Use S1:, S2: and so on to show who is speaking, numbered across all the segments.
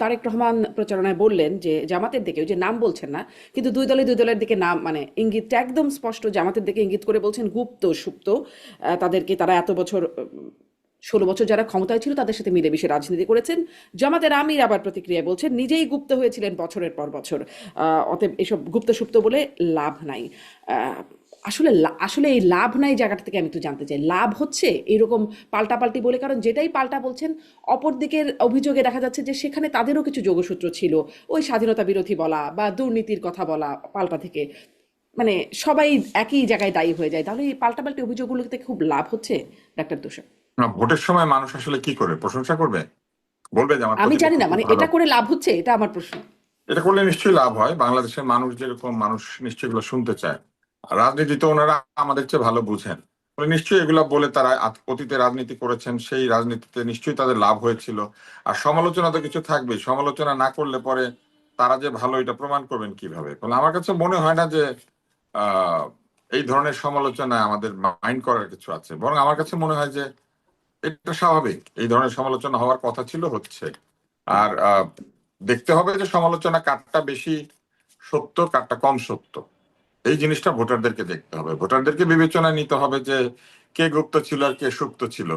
S1: তারেক রহমান প্রচারণায় বললেন যে জামাতের দিকে, ওই যে নাম বলছেন না, কিন্তু দুই দলের দিকে নাম মানে ইঙ্গিতটা একদম স্পষ্ট, জামাতের দিকে ইঙ্গিত করে বলছেন গুপ্ত সুপ্ত, তাদেরকে তারা এত বছর 16 বছর যারা ক্ষমতায় ছিল তাদের সাথে মিলেমিশে রাজনীতি করেছেন। জামাতের আমির আবার প্রতিক্রিয়ায় বলছেন নিজেই গুপ্ত হয়েছিলেন বছরের পর বছর, অতএব এসব গুপ্ত সুপ্ত বলে লাভ নাই। আহ, আসলে এই লাভ নাই জায়গাটা থেকে আমি একটু জানতে চাই, লাভ হচ্ছে এরকম পাল্টাপাল্টি বলে? কারণ যেটাই পাল্টা বলছেন, অপর দিকের অভিযোগে দেখা যাচ্ছে যে সেখানে তাদেরও কিছু যোগসূত্র ছিল, ওই স্বাধীনতা বিরোধী বলা বা দুর্নীতির কথা বলা পাল্টা থেকে, মানে সবাই একই জায়গায় দায়ী হয়ে যায়। তাহলে এই পাল্টাপাল্টি অভিযোগগুলোতে খুব লাভ হচ্ছে ডাক্তার তুষার?
S2: না, ভোটের সময় মানুষ আসলে কি করে প্রশংসা করবে, বলবে যে আমার
S1: আমি জানি
S2: প্রতিপক্ষ
S1: না,
S2: খুব
S1: মানে
S2: ভালো।
S1: এটা করে লাভ হচ্ছে, এটা আমার প্রশ্ন।
S2: এটা করলে নিশ্চয়ই লাভ হয়, বাংলাদেশের মানুষ যেরকম মানুষ নিশ্চয়ই এগুলো শুনতে চায়। আর রাজনীতিতে ওনারা আমাদের চেয়ে ভালো বুঝেন, বলে নিশ্চয়ই এগুলা বলে তারা অতীতে রাজনীতি করেছেন, সেই রাজনীতিতে নিশ্চয়ই তাদের লাভ হয়েছিল। আর সমালোচনা তো কিছু থাকবে, সমালোচনা না করলে পরে তারা যে ভালো এটা প্রমাণ করবেন কিভাবে? ফলে আমার কাছে মনে হয় না যে আহ এই ধরনের সমালোচনায় আমাদের মাইন্ড করার কিছু আছে, বরং আমার কাছে মনে হয় যে এটা স্বাভাবিক, এই ধরনের সমালোচনা হওয়ার কথা ছিল, হচ্ছে। আর দেখতে হবে যে সমালোচনা কারটা বেশি সত্য, কারটা কম সত্য, এই জিনিসটা ভোটারদেরকে দেখতে হবে। ভোটারদেরকে বিবেচনায় নিতে হবে যে কে গুপ্ত ছিল আর কে সুপ্ত ছিল।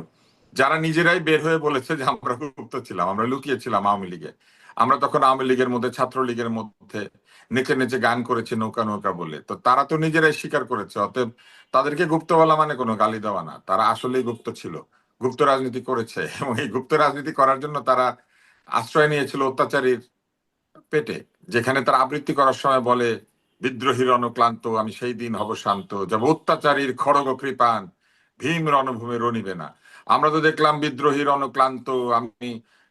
S2: যারা নিজেরাই বের হয়ে বলেছে যে আমরা গুপ্ত ছিলাম, আমরা লুকিয়েছিলাম আওয়ামী লীগে, আমরা তখন আওয়ামী লীগের মধ্যে, ছাত্রলীগের মধ্যে নেচে নেচে গান করেছি নৌকা নৌকা বলে, তো তারা তো নিজেরাই স্বীকার করেছে। অতএব তাদেরকে গুপ্ত বলা মানে কোনো গালি দেওয়া না, তারা আসলেই গুপ্ত ছিল, গুপ্ত রাজনীতি করেছে। এবং এই গুপ্ত রাজনীতি করার জন্য তারা আশ্রয় নিয়েছিল অত্যাচারীর পেটে, যেখানে তারা আবৃত্তি করার সময় বলে বিদ্রোহীর অনুক্লান্ত আমি সেই দিন হব শান্ত, যাব অত্যাচারীর খড়গ কৃপান, ভীম রণভূমে রণিবে না। আমরা তো দেখলাম বিদ্রোহীর অনুক্লান্ত আমি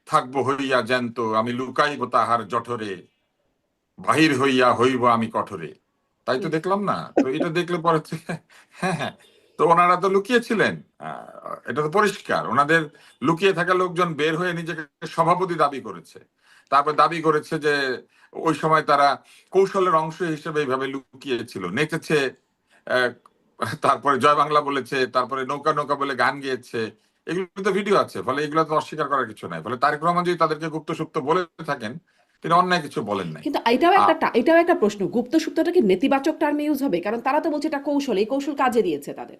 S2: থাকবো হইয়া জ্যান্ত, আমি লুকাইব তাহার জঠরে, বাহির হইয়া হইব আমি কঠোরে। তাই তো
S1: হুম।
S2: দেখলাম না? তো এটা দেখলে পরে হ্যাঁ হ্যাঁ, তো ওনারা তো লুকিয়েছিলেন। এটা তো পরিষ্কার, ওনাদের লুকিয়ে থাকা লোকজন বের হয়ে নিজেকে সভাপতি দাবি করেছে, তারপর দাবি করেছে যে ওই সময় তারা কৌশলের অংশ হিসেবে এইভাবে লুকিয়েছিল, নেচেছে, আহ, তারপরে জয় বাংলা বলেছে, তারপরে নৌকা নৌকা বলে গান গেয়েছে। এগুলো তো ভিডিও আছে, ফলে এগুলো তো অস্বীকার করার কিছু নাই। ফলে তারেক রহমান যদি তাদেরকে গুপ্ত সুপ্ত বলে থাকেন, তিনি অন্যায় কিছু বলেন নাই।
S1: কিন্তু এটাও একটা প্রশ্ন, গুপ্ত সুপ্তটা কি নেতিবাচক টার্মে ইউজ হবে? কারণ তারা তো বলছে এটা কৌশল, এই কৌশল কাজে দিয়েছে তাদের।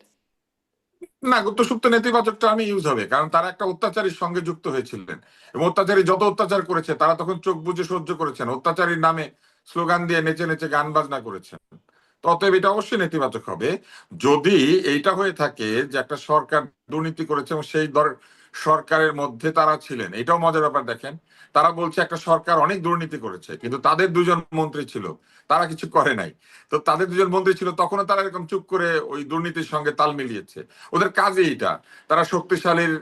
S2: না, গুপ্তসুপ্ত নেতিবাচকটা আমি ইউজ হবে, কারণ তারা একটা অত্যাচারীর সঙ্গে যুক্ত হয়েছিলেন, এবং অত্যাচারী যত অত্যাচার করেছে তারা তখন চোখ বুজে সহ্য করেছেন, অত্যাচারীর নামে স্লোগান দিয়ে নেচে নেচে গান বাজনা করেছেন। তো অতএব এটা অবশ্যই নেতিবাচক হবে। যদি এইটা হয়ে থাকে যে একটা সরকার দুর্নীতি করেছে এবং সেই সরকারের মধ্যে তারা ছিলেন, এটাও মজার ব্যাপার। দেখেন, তারা বলছে একটা সরকার অনেক দুর্নীতি করেছে, কিন্তু তাদের দুজন মন্ত্রী ছিল, তারা কিছু করে নাই। তো তাদের দুজন মন্ত্রী ছিল, তখনও তারা এরকম চুপ করে ওই দুর্নীতির সঙ্গে তাল মিলিয়েছে। ওদের কাজই এটা, তারা শক্তিশালীর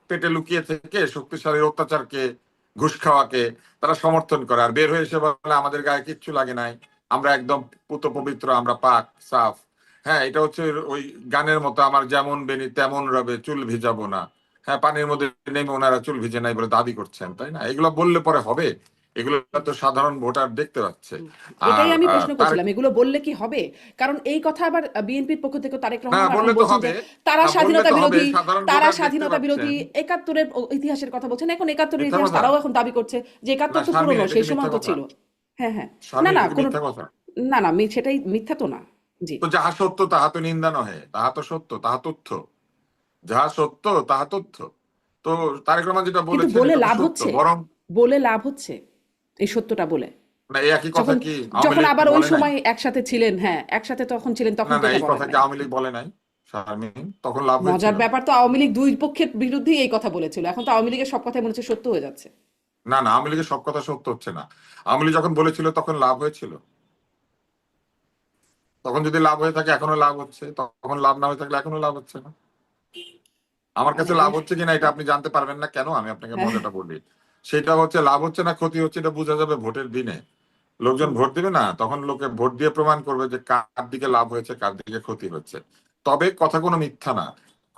S2: পেটে লুকিয়ে থেকে শক্তিশালীর অত্যাচারকে, ঘুষ খাওয়াকে তারা সমর্থন করে, আর বের হয়ে এসে বলে আমাদের গায়ে কিচ্ছু লাগে নাই, আমরা একদম পুত পবিত্র, আমরা পাক সাফ। হ্যাঁ, এটা হচ্ছে ওই গানের মতো, আমার যেমন বেনি তেমন রবে চুল ভিজাবো না। হ্যাঁ, পানির মধ্যে নেমে ওনারা চুল ভিজে নাই বলে দাবি করছেন, তাই না? এগুলো বললে পরে হবে? এগুলো তো সাধারণ ভোটার দেখতে পাচ্ছে।
S1: হুম।
S2: আর
S1: এটাই আমি প্রশ্ন
S2: তার,
S1: করছিলাম, এগুলো বললে কি হবে? কারণ এই কথা আবার বিএনপির পক্ষ থেকে তারেক
S2: না
S1: রহমানও এখন
S2: বললে তো
S1: বলছেন যে
S2: হবে,
S1: তারা
S2: না বললে
S1: স্বাধীনতা
S2: তো হবে,
S1: বিরোধী,
S2: সাধারণ
S1: তারা
S2: ভোটার দেখতে
S1: স্বাধীনতা বিরোধী,
S2: পাচ্ছেন।
S1: একাত্তরের ইতিহাসের কথা বলছেন। এখন একাত্তরের
S2: মিথ্যা
S1: ইতিহাস
S2: কথা।
S1: তারাও এখন দাবি করছে যে
S2: না
S1: একাত্তর তো
S2: শারমিন,
S1: পুরনো,
S2: এটা কি
S1: সেই
S2: মিথ্যা
S1: সময় তো
S2: কথা?
S1: ছিল। হ্যাঁ, হ্যাঁ। না,
S2: শারমিন,
S1: না,
S2: এটা কি
S1: কোনো,
S2: মিথ্যা কথা?
S1: না, না, সেটাই মিথ্যা তো না। জি।
S2: তো যাহা সত্য তাহা তো নিন্দা নহে, তাহা তো সত্য, তাহা তথ্য। যাহা সত্য তাহা তথ্য। তো তারেক রহমান যেটা
S1: কিন্তু
S2: বলেছেন
S1: বলে
S2: এটা তো
S1: লাভ
S2: সত্য,
S1: হচ্ছে,
S2: বরং
S1: বলে লাভ হচ্ছে এই সত্যটা বলে।
S2: না, এই একই কথা
S1: যখন
S2: কি আওয়ামী
S1: যখন
S2: লীগ
S1: আবার ওই
S2: বলে নাই?
S1: সময় একসাথে ছিলেন, হ্যাঁ, একসাথে তখন ছিলেন, তখন
S2: না
S1: তো
S2: না,
S1: এটা
S2: এই
S1: বলেন
S2: কথা কি
S1: নাই।
S2: আওয়ামী লীগ বলে নাই শারমিন? তখন লাভ
S1: মজার
S2: হয়েছিল।
S1: ব্যাপার তো, আওয়ামী লীগ দুই পক্ষের বিরুদ্ধেই এই কথা বলেছিল, এখন তো আওয়ামী লীগের সব কথাই মনে হচ্ছে সত্য হয়ে যাচ্ছে।
S2: না না, আওয়ামী লীগের সব কথা সত্য হচ্ছে না। আওয়ামী লীগ যখন বলেছিল তখন লাভ হয়েছিল, তখন যদি লাভ হয়ে থাকে এখনো লাভ হচ্ছে, তখন লাভ না হয়ে থাকলে এখনো লাভ হচ্ছে না। আমার
S1: মানে
S2: কাছে লাভ
S1: আমি
S2: হচ্ছে কিনা এটা আপনি জানতে পারবেন না কেন? আমি আপনাকে
S1: হ্যাঁ।
S2: মজাটা বলি। সেটা হচ্ছে লাভ হচ্ছে না ক্ষতি হচ্ছে, এটা বোঝা যাবে ভোটের দিনে। লোকজন
S1: হুম।
S2: ভোট দিবে না, তখন লোকে ভোট দিয়ে প্রমাণ করবে যে কার দিকে লাভ হয়েছে কার দিকে ক্ষতি হচ্ছে। তবে কথা কোনো মিথ্যা না,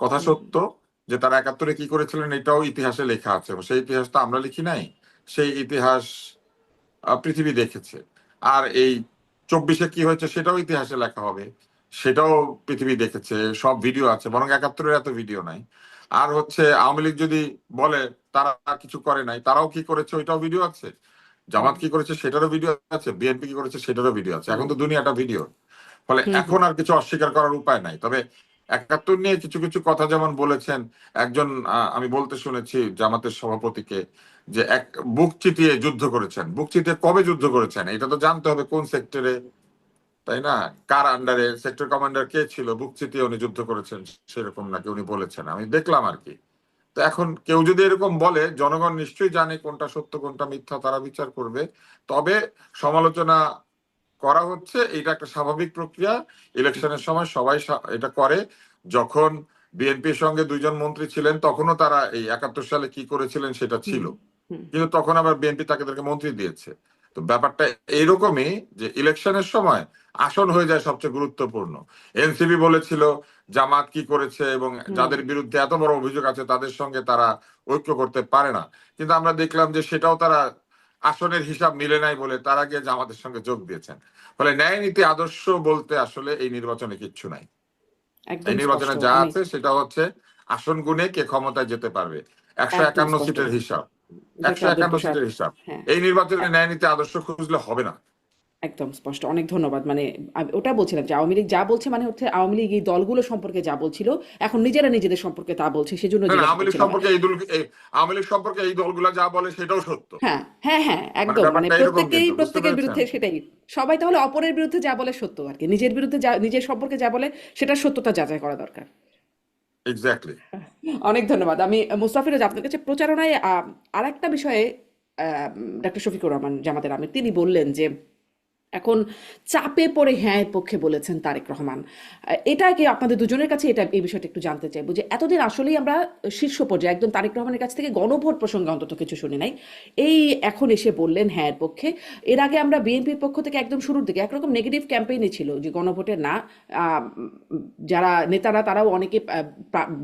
S2: কথা
S1: হুম।
S2: সত্য যে তারা একাত্তরে কি করেছিলেন এটাও ইতিহাসে লেখা আছে, এবং সেই ইতিহাস তো আমরা লিখি নাই, সেই ইতিহাস পৃথিবী দেখেছে। আর এই 24-এ কি হয়েছে সেটাও ইতিহাসে লেখা হবে, সেটাও পৃথিবী দেখেছে, সব ভিডিও আছে, বরং 71-এর এত ভিডিও নাই। আর হচ্ছে আওয়ামী লীগ যদি বলে তারা কিছু করে নাই, তারাও কি করেছে ওইটাও ভিডিও আছে,
S1: হুম
S2: জামাত কি করেছে সেটারও ভিডিও আছে, বিএনপি কি করেছে সেটারও ভিডিও আছে,
S1: হুম
S2: এখন তো দুনিয়াটা ভিডিও। ফলে
S1: হুম হুম
S2: এখন আর কিছু অস্বীকার করার উপায় নাই। তবে 71 নিয়ে কিছু কিছু কথা যেমন বলেছেন একজন, আমি বলতে শুনেছি জামাতের সভাপতিকে, যে এক বুক চিতিয়ে যুদ্ধ করেছেন। বুক চিতিয়ে কবে যুদ্ধ করেছেন এটা তো জানতে হবে, কোন সেক্টরে, তাই না, কার আন্ডারে, সেক্টর কমান্ডার কে ছিল, বুক চিতিয়ে উনি যুদ্ধ করেছেন সেরকম নাকি উনি বলেছেন, আমি দেখলাম আর কি। তো এখন কেউ যদি এরকম বলে, জনগণ নিশ্চয়ই জানে কোনটা সত্য কোনটা মিথ্যা, তারা বিচার করবে। তবে সমালোচনা করা হচ্ছে, এটা একটা স্বাভাবিক প্রক্রিয়া। ইলেকশনের সময় সবাই এটা করে। যখন বিএনপির সঙ্গে দুইজন মন্ত্রী ছিলেন তখনও তারা এই 71 সালে কি করেছিলেন সেটা
S1: হুম
S2: ছিল,
S1: হুম
S2: কিন্তু তখন আবার বিএনপি তাদেরকে মন্ত্রী দিয়েছে। তো ব্যাপারটা এইরকমই যে ইলেকশনের সময় আসন হয়ে যায় সবচেয়ে গুরুত্বপূর্ণ। এনসিপি বলেছিল জামাত কি করেছে এবং
S1: হুম
S2: যাদের বিরুদ্ধে এত বড় অভিযোগ আছে তাদের সঙ্গে তারা ঐক্য করতে পারে না, কিন্তু আমরা দেখলাম যে সেটাও তারা, আসনের হিসাব মিলে নাই বলে তারা গিয়ে জামাতের সঙ্গে যোগ দিয়েছেন। ফলে ন্যায় নীতি আদর্শ বলতে আসলে এই নির্বাচনে কিচ্ছু নাই। এই
S1: একদম স্পষ্ট।
S2: নির্বাচনে যা
S1: আমি
S2: আছে সেটা হচ্ছে আসন গুনে কে ক্ষমতায় যেতে পারবে, একশো
S1: একদম
S2: একান্ন
S1: স্পষ্ট,
S2: সিটের হিসাব, একশো
S1: ডক্টর আব্দুল
S2: একান্ন
S1: তুষার।
S2: সিটের হিসাব।
S1: হ্যাঁ,
S2: এই নির্বাচনে ন্যায় নীতি আদর্শ খুঁজলে হবে না।
S1: একদম স্পষ্ট। অনেক ধন্যবাদ। মানে আমি ওটা বলছিলাম যে আওয়ামী লীগ যা বলছে মানে হচ্ছে আওয়ামী লীগ এই দলগুলো সম্পর্কে যা বলছিল এখন নিজেরা নিজেদের সম্পর্কে তা বলছে, সেজন্য
S2: না না,
S1: জিজ্ঞাসা
S2: আওয়ামী লীগ
S1: করছিলাম।
S2: সম্পর্কে আওয়ামী লীগ সম্পর্কে এই দলগুলা যা বলে সেটাও সত্য।
S1: হ্যাঁ হ্যাঁ হ্যাঁ,
S2: মানে
S1: একদম। মানে
S2: ব্যাপারটা এরকম
S1: প্রত্যেকেই
S2: কিন্তু, বুঝতে
S1: প্রত্যেকের
S2: পেরেছেন?
S1: বিরুদ্ধে সেটাই। সবাই তাহলে অপরের বিরুদ্ধে যা বলে সত্য আর কি, নিজের বিরুদ্ধে যা, নিজের সম্পর্কে যা বলে সেটার সত্যতা যাচাই করা দরকার।
S2: এক্স্যাক্টলি।
S1: অনেক ধন্যবাদ। আমি মুস্তাফিরোজ আপনার কাছে প্রচারণায় আরেকটা বিষয়ে ডক্টর শফিকুর রহমান জামাতের আমির তিনি বললেন যে এখন চাপে পড়ে হ্যাঁ এর পক্ষে বলেছেন তারেক রহমান। এটা কি আপনাদের দুজনের কাছে এটা এই বিষয়টা একটু জানতে চাইবো যে এতদিন আসলেই আমরা শীর্ষ পর্যায়ে একদম তারেক রহমানের কাছ থেকে গণভোট প্রসঙ্গে অন্তত কিছু শুনি নাই, এই এখন এসে বললেন হ্যাঁ এর পক্ষে। এর আগে আমরা বিএনপির পক্ষ থেকে একদম শুরুর দিকে একরকম নেগেটিভ ক্যাম্পেইনই ছিল যে ভোটের না, যারা নেতারা তারাও অনেকে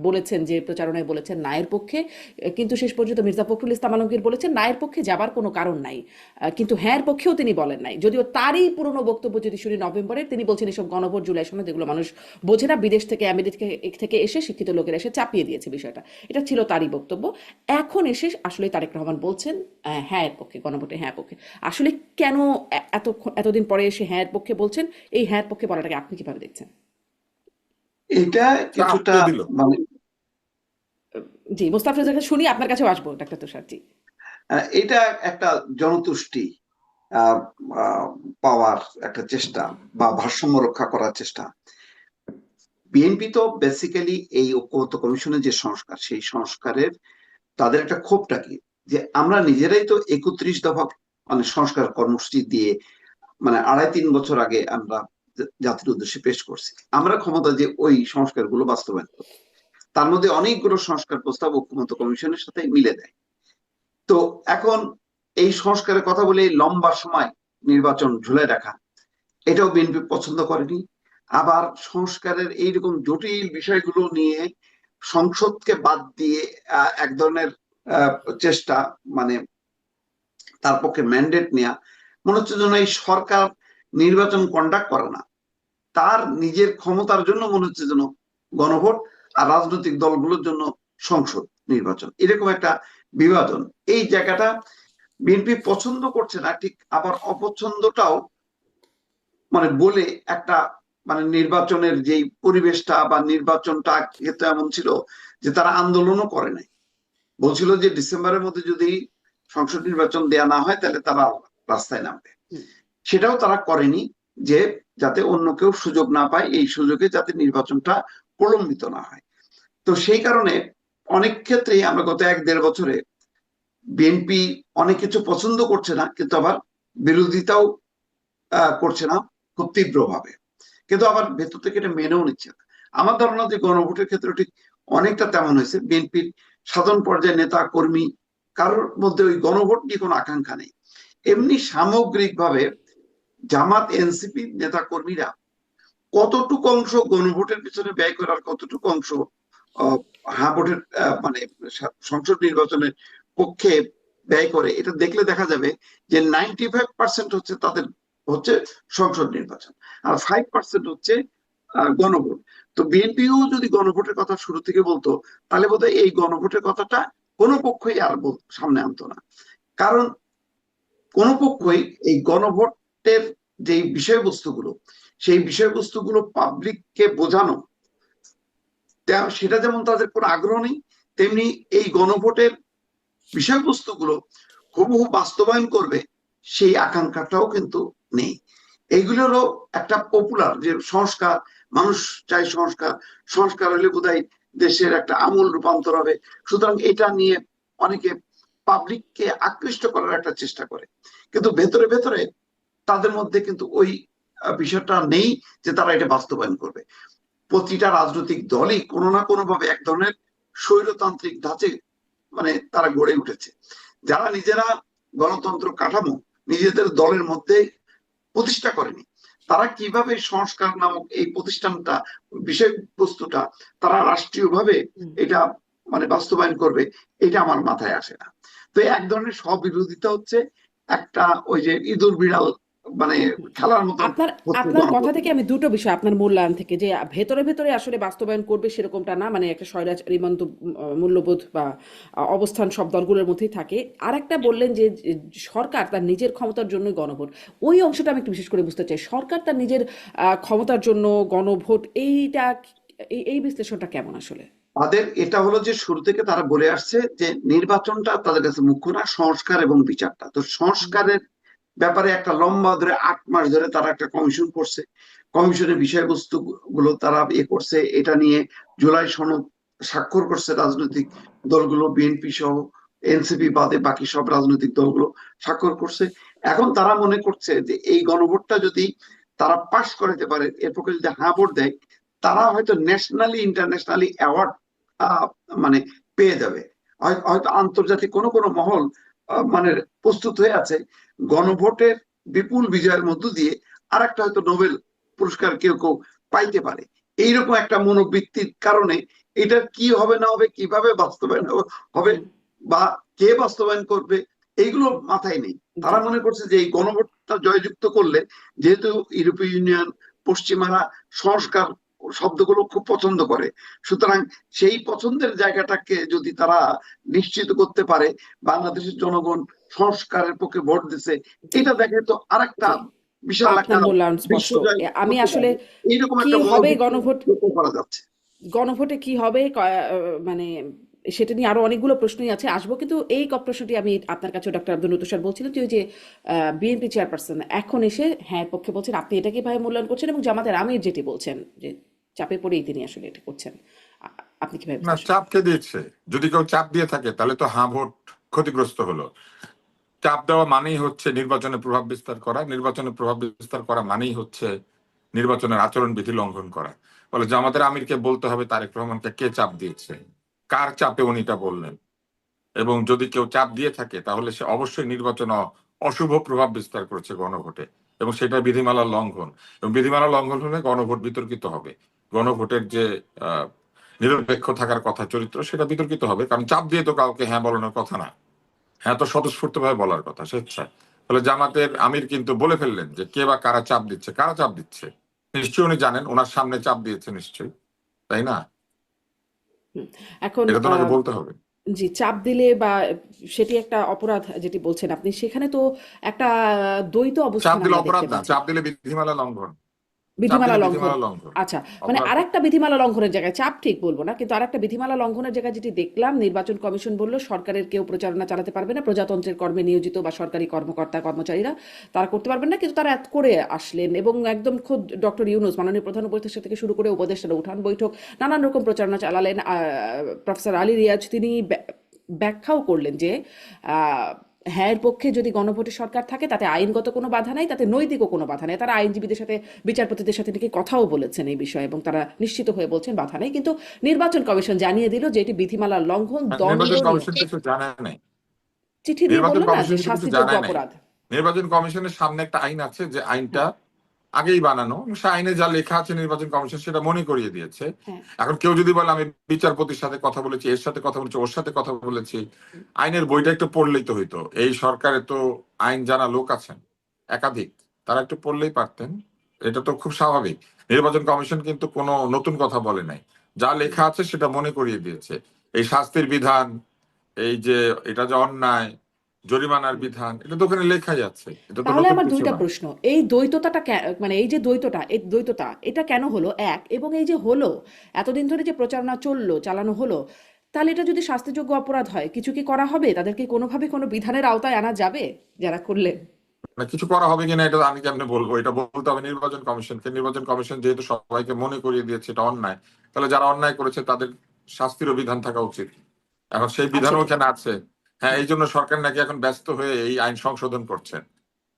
S1: বলেছেন যে প্রচারণায় বলেছেন নায়ের পক্ষে, কিন্তু শেষ পর্যন্ত মির্জা ফখরুল ইসলাম আলমগীর বলেছেন নায়ের পক্ষে যাবার কোনো কারণ নাই, কিন্তু হ্যাঁ এর পক্ষেও তিনি বলেন নাই। যদিও তারই পুরনো বক্তব্য যদি শুনি নভেম্বরের, তিনি বলছেন এসব গণভোট জুলাই সনদ এগুলো মানুষ বোঝে না, বিদেশ থেকে আমেরিকা থেকে এসে শিক্ষিত লোকেরা এসে চাপিয়ে দিয়েছে বিষয়টা, এটা ছিল তারই বক্তব্য। এখন এসে আসলে তারেক রহমান বলছেন হ্যাঁ এর পক্ষে, গণভোটে হ্যাঁ পক্ষে। আসলে কেন এতদিন পরে এসে হ্যাঁ এর পক্ষে বলছেন? এই হ্যাঁ এর পক্ষে বলাটাকে আপনি কিভাবে দেখছেন?
S3: এটা
S2: চাপ
S3: কিছুটা
S2: কে দিল?
S3: মানে
S1: জি, মুস্তাফিজুর কাছে শুনি, আপনার কাছেও আসবো ডাক্তার তুষার জি।
S3: এটা একটা জনতুষ্টি আহ, আহ, পাওয়ার একটা চেষ্টা বা ভারসাম্য রক্ষা করার চেষ্টা। বিএনপি তো বেসিক্যালি এই ঐক্যমত্য কমিশনের যে সংস্কার, সেই সংস্কারের তাদের একটা ক্ষোভটা কি, যে আমরা নিজেরাই তো 31 দফা মানে সংস্কার কর্মসূচি দিয়ে মানে 2.5-3 বছর আগে আমরা জাতির উদ্দেশ্যে পেশ করছি। আমরা ক্ষমতা যে ওই সংস্কারগুলো বাস্তবায়ন করব, তার মধ্যে অনেকগুলো সংস্কার প্রস্তাব ঐক্যমত্য কমিশনের সাথে মিলে দেয়। তো এখন এই সংস্কারের কথা বলে লম্বা সময় নির্বাচন ঝুলে রাখা, এটাও বিএনপি পছন্দ করেনি। আবার সংস্কারের এইরকম জটিল বিষয়গুলো নিয়ে সংসদকে বাদ দিয়ে এক ধরনের আহ, চেষ্টা, মানে তার পক্ষে ম্যান্ডেট নেওয়া, মনে হচ্ছে যেন এই সরকার নির্বাচন কন্ডাক্ট করে না, তার নিজের ক্ষমতার জন্য মনে হচ্ছে যেন গণভোট, আর রাজনৈতিক দলগুলোর জন্য সংসদ নির্বাচন, এরকম একটা বিভাজন। এই জায়গাটা বিএনপি পছন্দ করছে না ঠিক, আবার অপছন্দটাও মানে বলে একটা মানে নির্বাচনের যেই পরিবেশটা বা নির্বাচনটা ক্ষেত্রে এমন ছিল যে তারা আন্দোলনও করে নাই, বলছিল যে ডিসেম্বরের মধ্যে যদি সংসদ নির্বাচন দেয়া না হয় তাহলে তারা রাস্তায় নামবে।
S1: হুম,
S3: সেটাও তারা করেনি, যে যাতে অন্য কেউ সুযোগ না পায়, এই সুযোগে যাতে নির্বাচনটা প্রলম্বিত না হয়। তো সেই কারণে অনেক ক্ষেত্রেই আমরা গত 1-1.5 বছরে বিএনপি অনেক কিছু পছন্দ করছে না, কিন্তু আবার বিরোধিতাও করছে না খুব তীব্রভাবে, কিন্তু আবার ভেতর থেকে এটা মেনেও নিচ্ছে না। আমার ধারণা যে গণভোটের ক্ষেত্রে ঠিক অনেকটা তেমন হয়েছে। বিএনপির সাধারণ পর্যায়ে নেতা কর্মী কারোর মধ্যে ওই গণভোট নিয়ে কোনো আকাঙ্ক্ষা নেই। এমনি সামগ্রিকভাবে জামাত এনসিপি নেতা কর্মীরা কতটুকু অংশ গণভোটের পিছনে ব্যয় করার, কতটুকু অংশ হ্যাঁ ভোটের মানে সংসদ নির্বাচনের পক্ষে ব্যয় করে, এটা দেখলে দেখা যাবে যে 95% হচ্ছে তাদের হচ্ছে সংসদ নির্বাচন, আর 5% হচ্ছে গণভোট। তো বিএনপিও যদি গণভোটের কথা শুরু থেকে বলতো, তাহলে বোধহয় এই গণভোটের কথাটা কোনো পক্ষই আর সামনে আনতো না। কারণ কোন পক্ষই এই গণভোটের যে বিষয়বস্তুগুলো, সেই বিষয়বস্তুগুলো পাবলিককে বোঝানো, সেটা যেমন তাদের কোনো আগ্রহ নেই, তেমনি এই গণভোটের বিষয়বস্তুগুলো হুবহু বাস্তবায়ন করবে সেই আকাঙ্ক্ষাটাও কিন্তু নেই। এইগুলোরও একটা পপুলার যে সংস্কার, মানুষ চাই সংস্কার, সংস্কার হলে বোধহয় দেশের একটা আমূল রূপান্তর হবে, সুতরাং এটা নিয়ে অনেকে পাবলিককে আকৃষ্ট করার একটা চেষ্টা করে, কিন্তু ভেতরে ভেতরে তাদের মধ্যে কিন্তু ওই বিষয়টা নেই যে তারা এটা বাস্তবায়ন করবে। প্রতিটা রাজনৈতিক দলই কোনো না কোনো ভাবে এক ধরনের স্বৈরতান্ত্রিক ধাঁচে তারা গড়ে উঠেছে। যারা নিজেরা গণতন্ত্র কাঠামো নিজেদের দলের মধ্যে প্রতিষ্ঠা করেনি, তারা কিভাবে সংস্কার নামক এই প্রতিষ্ঠানটা, বিষয়বস্তুটা তারা রাষ্ট্রীয়ভাবে এটা বাস্তবায়ন করবে, এটা আমার মাথায় আসে না। তো এক ধরনের স্ববিরোধিতা হচ্ছে, একটা ওই যে ইঁদুর বিড়াল খেলার মতো
S1: আপনার আপনার কথা থেকে আমি দুটো বিষয় আপনার মূল্যায়ন থেকে, যে ভেতরে ভেতরে আসলে বাস্তবায়ন করবে সেরকমটা না, মানে একটা স্বৈরাচারী মূল্যবোধ বা অবস্থান সব দলগুলোর মধ্যেই থাকে। আর একটা বললেন যে সরকার তার নিজের ক্ষমতার জন্য গণভোট, ওই অংশটা আমি একটু বিশেষ করে বুঝতে চাই। সরকার তার নিজের ক্ষমতার জন্য গণভোট, এইটা এই বিশ্লেষণটা কেমন আসলে?
S3: তাদের এটা হলো যে শুরু থেকে তারা বলে আসছে যে নির্বাচনটা তাদের কাছে মুখ্য না, সংস্কার এবং বিচারটা। তো সংস্কারের ব্যাপারে একটা লম্বা ধরে 8 মাস ধরে তারা একটা কমিশন করছে, কমিশনের বিষয়বস্তু গুলো তারা করছে, এটা নিয়ে জুলাই সনদ স্বাক্ষর করছে রাজনৈতিক দলগুলো, বিএনপি সহ, এনসিপি বাদে বাকি সব রাজনৈতিক দলগুলো স্বাক্ষর করছে। এখন তারা মনে করছে যে এই গণভোটটা যদি তারা পাশ করাতে পারে, এর পক্ষে যদি হ্যাঁ ভোট দেয়, তারা হয়তো ন্যাশনালি ইন্টারন্যাশনালি অ্যাওয়ার্ড মানে পেয়ে যাবে। হয়তো আন্তর্জাতিক কোনো কোনো মহল প্রস্তুত হয়ে আছে গণভোটের বিপুল বিজয়ের মধ্য দিয়ে আর একটা হয়তো নোবেল পুরস্কার কেউ কেউ পাইতে পারে। এইরকম একটা মনোবৃত্তির কারণে এটা কি হবে না হবে, কিভাবে বাস্তবায়ন হবে বা কে বাস্তবায়ন করবে, এইগুলো মাথায় নেই। তারা মনে করছে যে এই গণভোটটা জয়যুক্ত করলে, যেহেতু ইউরোপীয় ইউনিয়ন, পশ্চিমারা সংস্কার শব্দগুলো খুব পছন্দ করে, সুতরাং সেই পছন্দের জায়গাটাকে যদি তারা নিশ্চিত করতে পারে, বাংলাদেশের জনগণ সংস্কারের পক্ষে ভোট দিছে, এটা দেখে তো আরেকটা বিশাল একটা
S1: আপনার মূল্যায়ন স্পষ্ট।
S3: বিশ্বজয়
S1: আমি আসলে
S3: এইরকম
S1: কি
S3: একটা
S1: হবে
S3: মনোবৃত্তি
S1: গণভোট,
S3: লক্ষ্য করা যাচ্ছে।
S1: গণভোটে কি হবে মানে সেটা নিয়ে আরো অনেকগুলো প্রশ্নই আছে, আসবো। কিন্তু এই প্রশ্নটি আমি আপনার কাছে ডক্টর আব্দুল লতিফ স্যার বলছিলেন যে ওই যে বিএনপি চেয়ারপারসন এখন এসে হ্যাঁ পক্ষে বলছেন, আপনি এটা কিভাবে মূল্যায়ন করছেন? এবং জামাতের আমির যেটি বলছেন যে চাপে পড়েই তিনি আসলে এটা করছেন, আপনি কিভাবে
S2: না,
S1: বিশ্লেষণ?
S2: চাপ কে দিচ্ছে? যদি কেউ চাপ দিয়ে থাকে তাহলে তো হ্যাঁ ভোট ক্ষতিগ্রস্ত হলো। চাপ দেওয়া মানেই হচ্ছে নির্বাচনে প্রভাব বিস্তার করা, নির্বাচনে প্রভাব বিস্তার করা মানেই হচ্ছে নির্বাচনের আচরণবিধি লঙ্ঘন করা। বলে জামাতের আমিরকে বলতে হবে তারেক রহমানকে কে চাপ দিয়েছে, কার চাপে উনিটা বললেন। এবং যদি কেউ চাপ দিয়ে থাকে তাহলে সে অবশ্যই নির্বাচন অশুভ প্রভাব বিস্তার করেছে গণভোটে, এবং সেটা বিধিমালা লঙ্ঘন। এবং বিধিমালা লঙ্ঘন হলে গণভোট বিতর্কিত হবে। গণভোটের যে নিরপেক্ষ থাকার কথা, চরিত্র, সেটা বিতর্কিত হবে। কারণ চাপ দিয়ে তো কাউকে হ্যাঁ বলানোর কথা না, হ্যাঁ তো স্বতঃস্ফূর্ত ভাবে বলার কথা স্বেচ্ছায়। ফলে জামাতের আমির কিন্তু বলে ফেললেন যে কে বা কারা চাপ দিচ্ছে। কারা চাপ দিচ্ছে নিশ্চয়ই উনি জানেন, ওনার সামনে চাপ দিয়েছে নিশ্চয়ই, তাই না?
S1: এখন
S2: এটা তো ওনাকে বলতে হবে।
S1: জি, চাপ দিলে বা সেটি একটা অপরাধ যেটি বলছেন আপনি, সেখানে তো একটা দ্বৈত
S2: চাপ
S1: অবস্থান
S2: দিলে
S1: আমরা
S2: অপরাধ
S1: দেখতে
S2: না,
S1: পাচ্ছি।
S2: চাপ দিলে বিধিমালা লঙ্ঘন। চাপ
S1: বিধিমালা
S2: দিলে
S1: লঙ্ঘন,
S2: বিধিমালা লঙ্ঘন,
S1: আচ্ছা, মানে
S2: অপরাধ।
S1: আরেকটা বিধিমালা লঙ্ঘনের জায়গায়, চাপ ঠিক বলবো না, কিন্তু আরেকটা বিধিমালা লঙ্ঘনের জায়গায় যেটি দেখলাম, নির্বাচন কমিশন বলল সরকারের কেউ প্রচারণা চালাতে পারবে না, প্রজাতন্ত্রের কর্মে নিয়োজিত বা সরকারি কর্মকর্তা কর্মচারীরা তারা করতে পারবেন না। কিন্তু তারা এত করে আসলেন এবং একদম খোদ ডক্টর ইউনূস মাননীয় প্রধান উপদেষ্টা থেকে শুরু করে উপদেষ্টারা উঠান বৈঠক নানান রকম প্রচারণা চালালেন। প্রফেসর আলী রিয়াজ তিনি ব্যাখ্যাও করলেন যে হ্যাঁ এর পক্ষে যদি গণভোটের সরকার থাকে তাতে আইনগত কোনো বাধা নাই, তাতে নৈতিকও কোনো বাধা নেই। তারা আইনজীবীদের সাথে, বিচারপতিদের সাথে নাকি কথাও বলেছেন এই বিষয়ে এবং তারা নিশ্চিত হয়ে বলছেন বাধা নেই। কিন্তু নির্বাচন কমিশন জানিয়ে দিল যে এটি বিধিমালার লঙ্ঘন,
S2: নির্বাচন
S1: দণ্ডনীয়।
S2: কমিশন কিছু জানে নাই।
S1: চিঠি দিয়ে
S2: নির্বাচন
S1: বললো না যে
S2: কমিশন কিছু
S1: শাস্তিযোগ্য
S2: জানায় নাই।
S1: অপরাধ।
S2: নির্বাচন কমিশনের সামনে একটা আইন আছে, যে আইনটা আগেই বানানো, সে আইনে যা লেখা আছে নির্বাচন কমিশন সেটা মনে করিয়ে দিয়েছে।
S1: হ্যাঁ,
S2: এখন কেউ যদি বলে আমি বিচারপতির সাথে কথা বলেছি, এর সাথে কথা বলেছি, ওর সাথে কথা বলেছি, আইনের বইটা একটু পড়লেই তো হইতো। এই সরকারে তো আইন জানা লোক আছেন একাধিক, তারা একটু পড়লেই পারতেন। এটা তো খুব স্বাভাবিক। নির্বাচন কমিশন কিন্তু কোনো নতুন কথা বলে নাই, যা লেখা আছে সেটা মনে করিয়ে দিয়েছে। এই শাস্তির বিধান, এই যে এটা যে অন্যায়, জরিমানার বিধান, এটা তো ওখানে লেখাই আছে, এটা তো
S1: তাহলে
S2: নতুন
S1: আমার
S2: কিছু
S1: দুইটা
S2: না।
S1: প্রশ্ন, এই দ্বৈততাটা মানে এই যে দ্বৈততা এটা কেন হলো এক, এবং এই যে হলো এতদিন ধরে যে প্রচারণা চালানো হলো, তাহলে এটা যদি শাস্তিযোগ্য অপরাধ হয় কিছু কি করা হবে? তাদেরকে কোনোভাবে কোনো বিধানের আওতায় আনা যাবে যারা করলেন?
S2: না, কিছু করা হবে কিনা এটা আমি কেমনে বলবো? এটা বলতে হবে নির্বাচন কমিশনকে। নির্বাচন কমিশন যেহেতু সবাইকে মনে করিয়ে দিয়েছে এটা অন্যায়, তাহলে যারা অন্যায় করেছে তাদের শাস্তিরও বিধান থাকা উচিত। এখন সেই
S1: আছে
S2: বিধানও
S1: তো।
S2: ওখানে আছে। হ্যাঁ,
S1: হুম।
S2: এই জন্য সরকার নাকি এখন ব্যস্ত হয়ে এই আইন সংশোধন করছেন।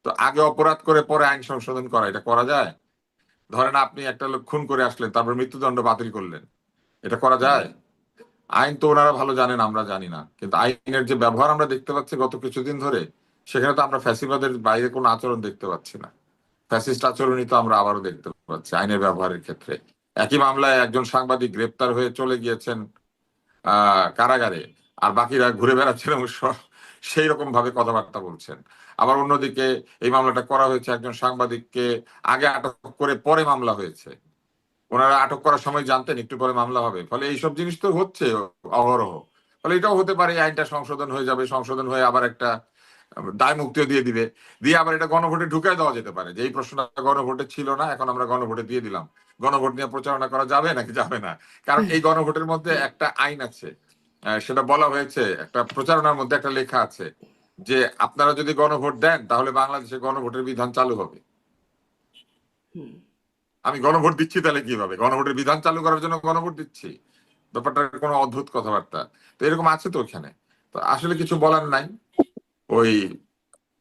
S2: তো আগে অপরাধ করে পরে আইন সংশোধন করা, এটা করা যায়? ধরেন আপনি একটা লোক খুন করে আসলেন, তারপর মৃত্যুদণ্ড বাতিল করলেন, এটা করা যায়? আইন তো ওনারা ভালো জানেন, আমরা জানি না, কিন্তু আইনের যে ব্যবহার আমরা দেখতে পাচ্ছি গত কিছুদিন ধরে, সেখানে তো আমরা ফ্যাসিবাদের বাইরে কোনো আচরণ দেখতে পাচ্ছি না। ফ্যাসিস্ট আচরণই তো আমরা আবারও দেখতে পাচ্ছি আইনের ব্যবহারের ক্ষেত্রে। একই মামলায় একজন সাংবাদিক গ্রেপ্তার হয়ে চলে গিয়েছেন কারাগারে, আর বাকিরা ঘুরে বেড়াচ্ছেন এবং সেই রকম ভাবে কথাবার্তা বলছেন। আবার অন্যদিকে এই মামলাটা করা হয়েছে একজন সাংবাদিককে আগে আটক করে পরে মামলা হয়েছে। ওনারা আটক করার সময় জানতেন একটু পরে মামলা হবে, ফলে এইসব জিনিস তো হচ্ছে অহরহ। ফলে এটাও হতে পারে এই আইনটা সংশোধন হয়ে যাবে, সংশোধন হয়ে আবার একটা দায় মুক্তিও দিয়ে দিবে, দিয়ে আবার এটা গণভোটে ঢুকায় দেওয়া যেতে পারে যে এই প্রশ্নটা গণভোটে ছিল না, এখন আমরা গণভোটে দিয়ে দিলাম। গণভোট নিয়ে প্রচারণা করা যাবে নাকি যাবে না? কারণ এই গণভোটের মধ্যে একটা আইন আছে, সেটা বলা হয়েছে, একটা প্রচারণার মধ্যে একটা লেখা আছে যে আপনারা যদি গণভোট দেন তাহলে বাংলাদেশে গণভোটের বিধান চালু হবে। আমি গণভোট দিচ্ছি তাহলে কিভাবে? গণভোটের বিধান চালু করার জন্য গণভোট দিচ্ছি? ব্যাপারটা কোনো অদ্ভুত কথাবার্তা। তো এরকম আছে তো ওখানে। তো আসলে কিছু বলার নাই। ওই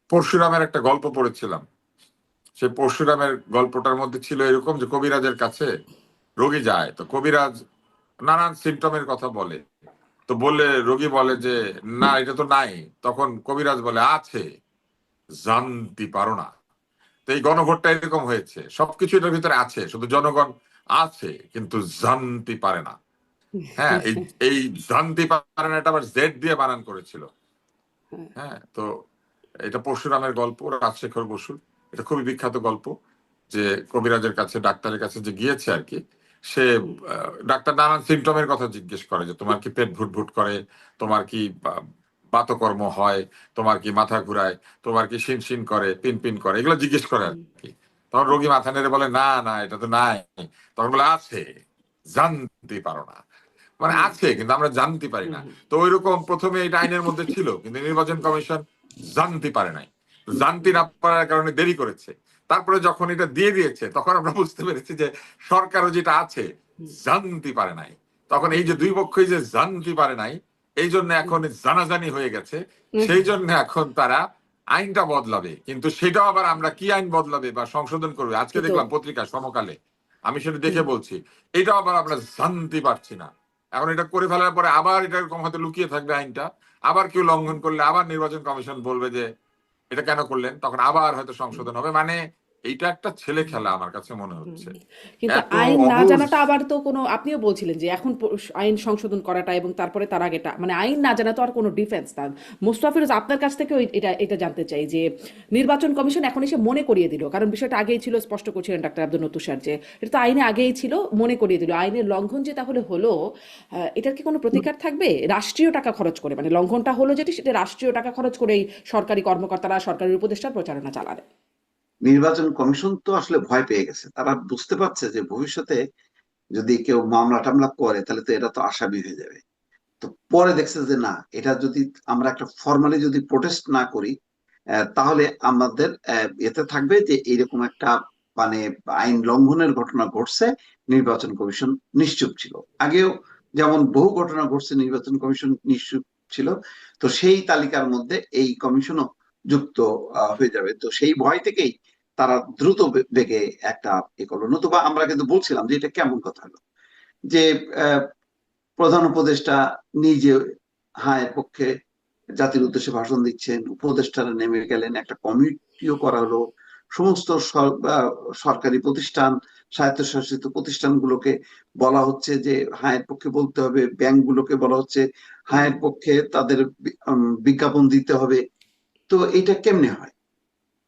S2: পরশুরামের একটা গল্প পড়েছিলাম, সেই পরশুরামের গল্পটার মধ্যে ছিল এরকম যে কবিরাজের কাছে রোগী যায়, তো কবিরাজ নানান সিমটমের কথা বলে, তো বললে রোগী বলে যে না এটা তো নাই, তখন কবিরাজ বলে আছে, জানতে পারো না। তো এই গণভোটটা এরকম হয়েছে, সবকিছু এটার ভিতরে আছে, শুধু জনগণ আছে কিন্তু জানতে পারে না। হ্যাঁ, এই এই জানতে পারে না, এটা আবার জেড দিয়ে বানান করেছিল। হ্যাঁ, তো এটা পরশুরামের গল্প, রাজশেখর বসুর। এটা খুবই বিখ্যাত গল্প, যে কবিরাজের কাছে, ডাক্তারের কাছে যে গিয়েছে আর কি, সে ডাক্তার নানান সিমটমের কথা জিজ্ঞেস করে যে তোমার কি পেট ভুটভুট করে, তোমার কি বাতকর্ম হয়, তোমার কি মাথা ঘুরায়, তোমার কি শিন করে, পিন পিন করে, এগুলো জিজ্ঞেস করে আর কি। তখন রোগী মাথা নেড়ে বলে না না এটা তো নাই। তখন বলে আছে, জানতে পারো না। মানে আছে কিন্তু আমরা জানতে পারি না। তো ওইরকম প্রথমে এটা আইনের মধ্যে ছিল, কিন্তু নির্বাচন কমিশন জানতে পারে নাই, জানতে না পারার কারণে দেরি করেছে। তারপরে যখন এটা দিয়ে দিয়েছে তখন আমরা বুঝতে পেরেছি যে সরকারও যেটা আছে জানতে পারে নাই। তখন এই যে দুই পক্ষই যে জানতে পারে নাই, এই জন্য এখন জানাজানি হয়ে গেছে। সেই জন্য এখন তারা আইনটা বদলাবে, কিন্তু সেটাও আবার আমরা কি আইন বদলাবে বা সংশোধন করবে, আজকে
S1: কিন্তু
S2: দেখলাম পত্রিকা সমকালে, আমি সেটা দেখে বলছি এটাও আবার আমরা জানতে পারছি না। এখন এটা করে ফেলার পরে আবার এটা এরকম হয়তো লুকিয়ে থাকবে আইনটা, আবার কেউ লঙ্ঘন করলে আবার নির্বাচন কমিশন বলবে যে এটা কেন করলেন, তখন আবার হয়তো সংশোধন হবে। মানে এইটা একটা ছেলে খেলা আমার কাছে মনে হচ্ছে,
S1: কিন্তু
S2: এত
S1: আইন না
S2: অবুঝ।
S1: জানাটা আবার তো কোনো, আপনিও বলছিলেন যে এখন আইন সংশোধন করাটা এবং তারপরে তার আগেটা, মানে আইন না জানা তো আর কোনো ডিফেন্স না। মোস্তাফিজ, আপনার কাছ থেকেও এটা এটা জানতে চাই যে নির্বাচন কমিশন এখন এসে মনে করিয়ে দিল, কারণ বিষয়টা আগেই ছিল, স্পষ্ট করছিলেন ডাক্তার আব্দুল নতুসার যে এটা তো আইনে আগেই ছিল, মনে করিয়ে দিল, আইনের লঙ্ঘন যে তাহলে হলো, এটার কি কোনো প্রতিকার থাকবে? রাষ্ট্রীয় টাকা খরচ করে, মানে লঙ্ঘনটা হলো যেটি সেটা রাষ্ট্রীয় টাকা খরচ করেই সরকারি কর্মকর্তারা, সরকারি উপদেষ্টার প্রচারণা চালাবে।
S3: নির্বাচন কমিশন তো আসলে ভয় পেয়ে গেছে, তারা বুঝতে পারছে যে ভবিষ্যতে যদি কেউ মামলা টামলা করে তাহলে তো এটা তো আসামি হয়ে যাবে। তো পরে দেখছে যে না, এটা যদি আমরা একটা ফর্মালি যদি প্রোটেস্ট না করি, তাহলে আমাদের এতে থাকবে যে এইরকম একটা মানে আইন লঙ্ঘনের ঘটনা ঘটছে, নির্বাচন কমিশন নিশ্চুপ ছিল। আগেও যেমন বহু ঘটনা ঘটছে, নির্বাচন কমিশন নিশ্চুপ ছিল। তো সেই তালিকার মধ্যে এই কমিশনও যুক্ত হয়ে যাবে। তো সেই ভয় থেকেই তারা দ্রুত বেগে একটা এ করলো। নতুবা আমরা কিন্তু বলছিলাম যে এটা কেমন কথা হলো যে আহ, প্রধান উপদেষ্টা নিজে হায়ের পক্ষে জাতির উদ্দেশ্যে ভাষণ দিচ্ছেন, উপদেষ্টারা নেমে গেলেন, একটা কমিটিও করা হলো, সমস্ত সরকারি প্রতিষ্ঠান, স্বায়ত্তশাসিত প্রতিষ্ঠানগুলোকে বলা হচ্ছে যে হায়ের পক্ষে বলতে হবে, ব্যাংকগুলোকে বলা হচ্ছে হায়ের পক্ষে তাদের বিজ্ঞাপন দিতে হবে। তো এটা কেমনে হয়?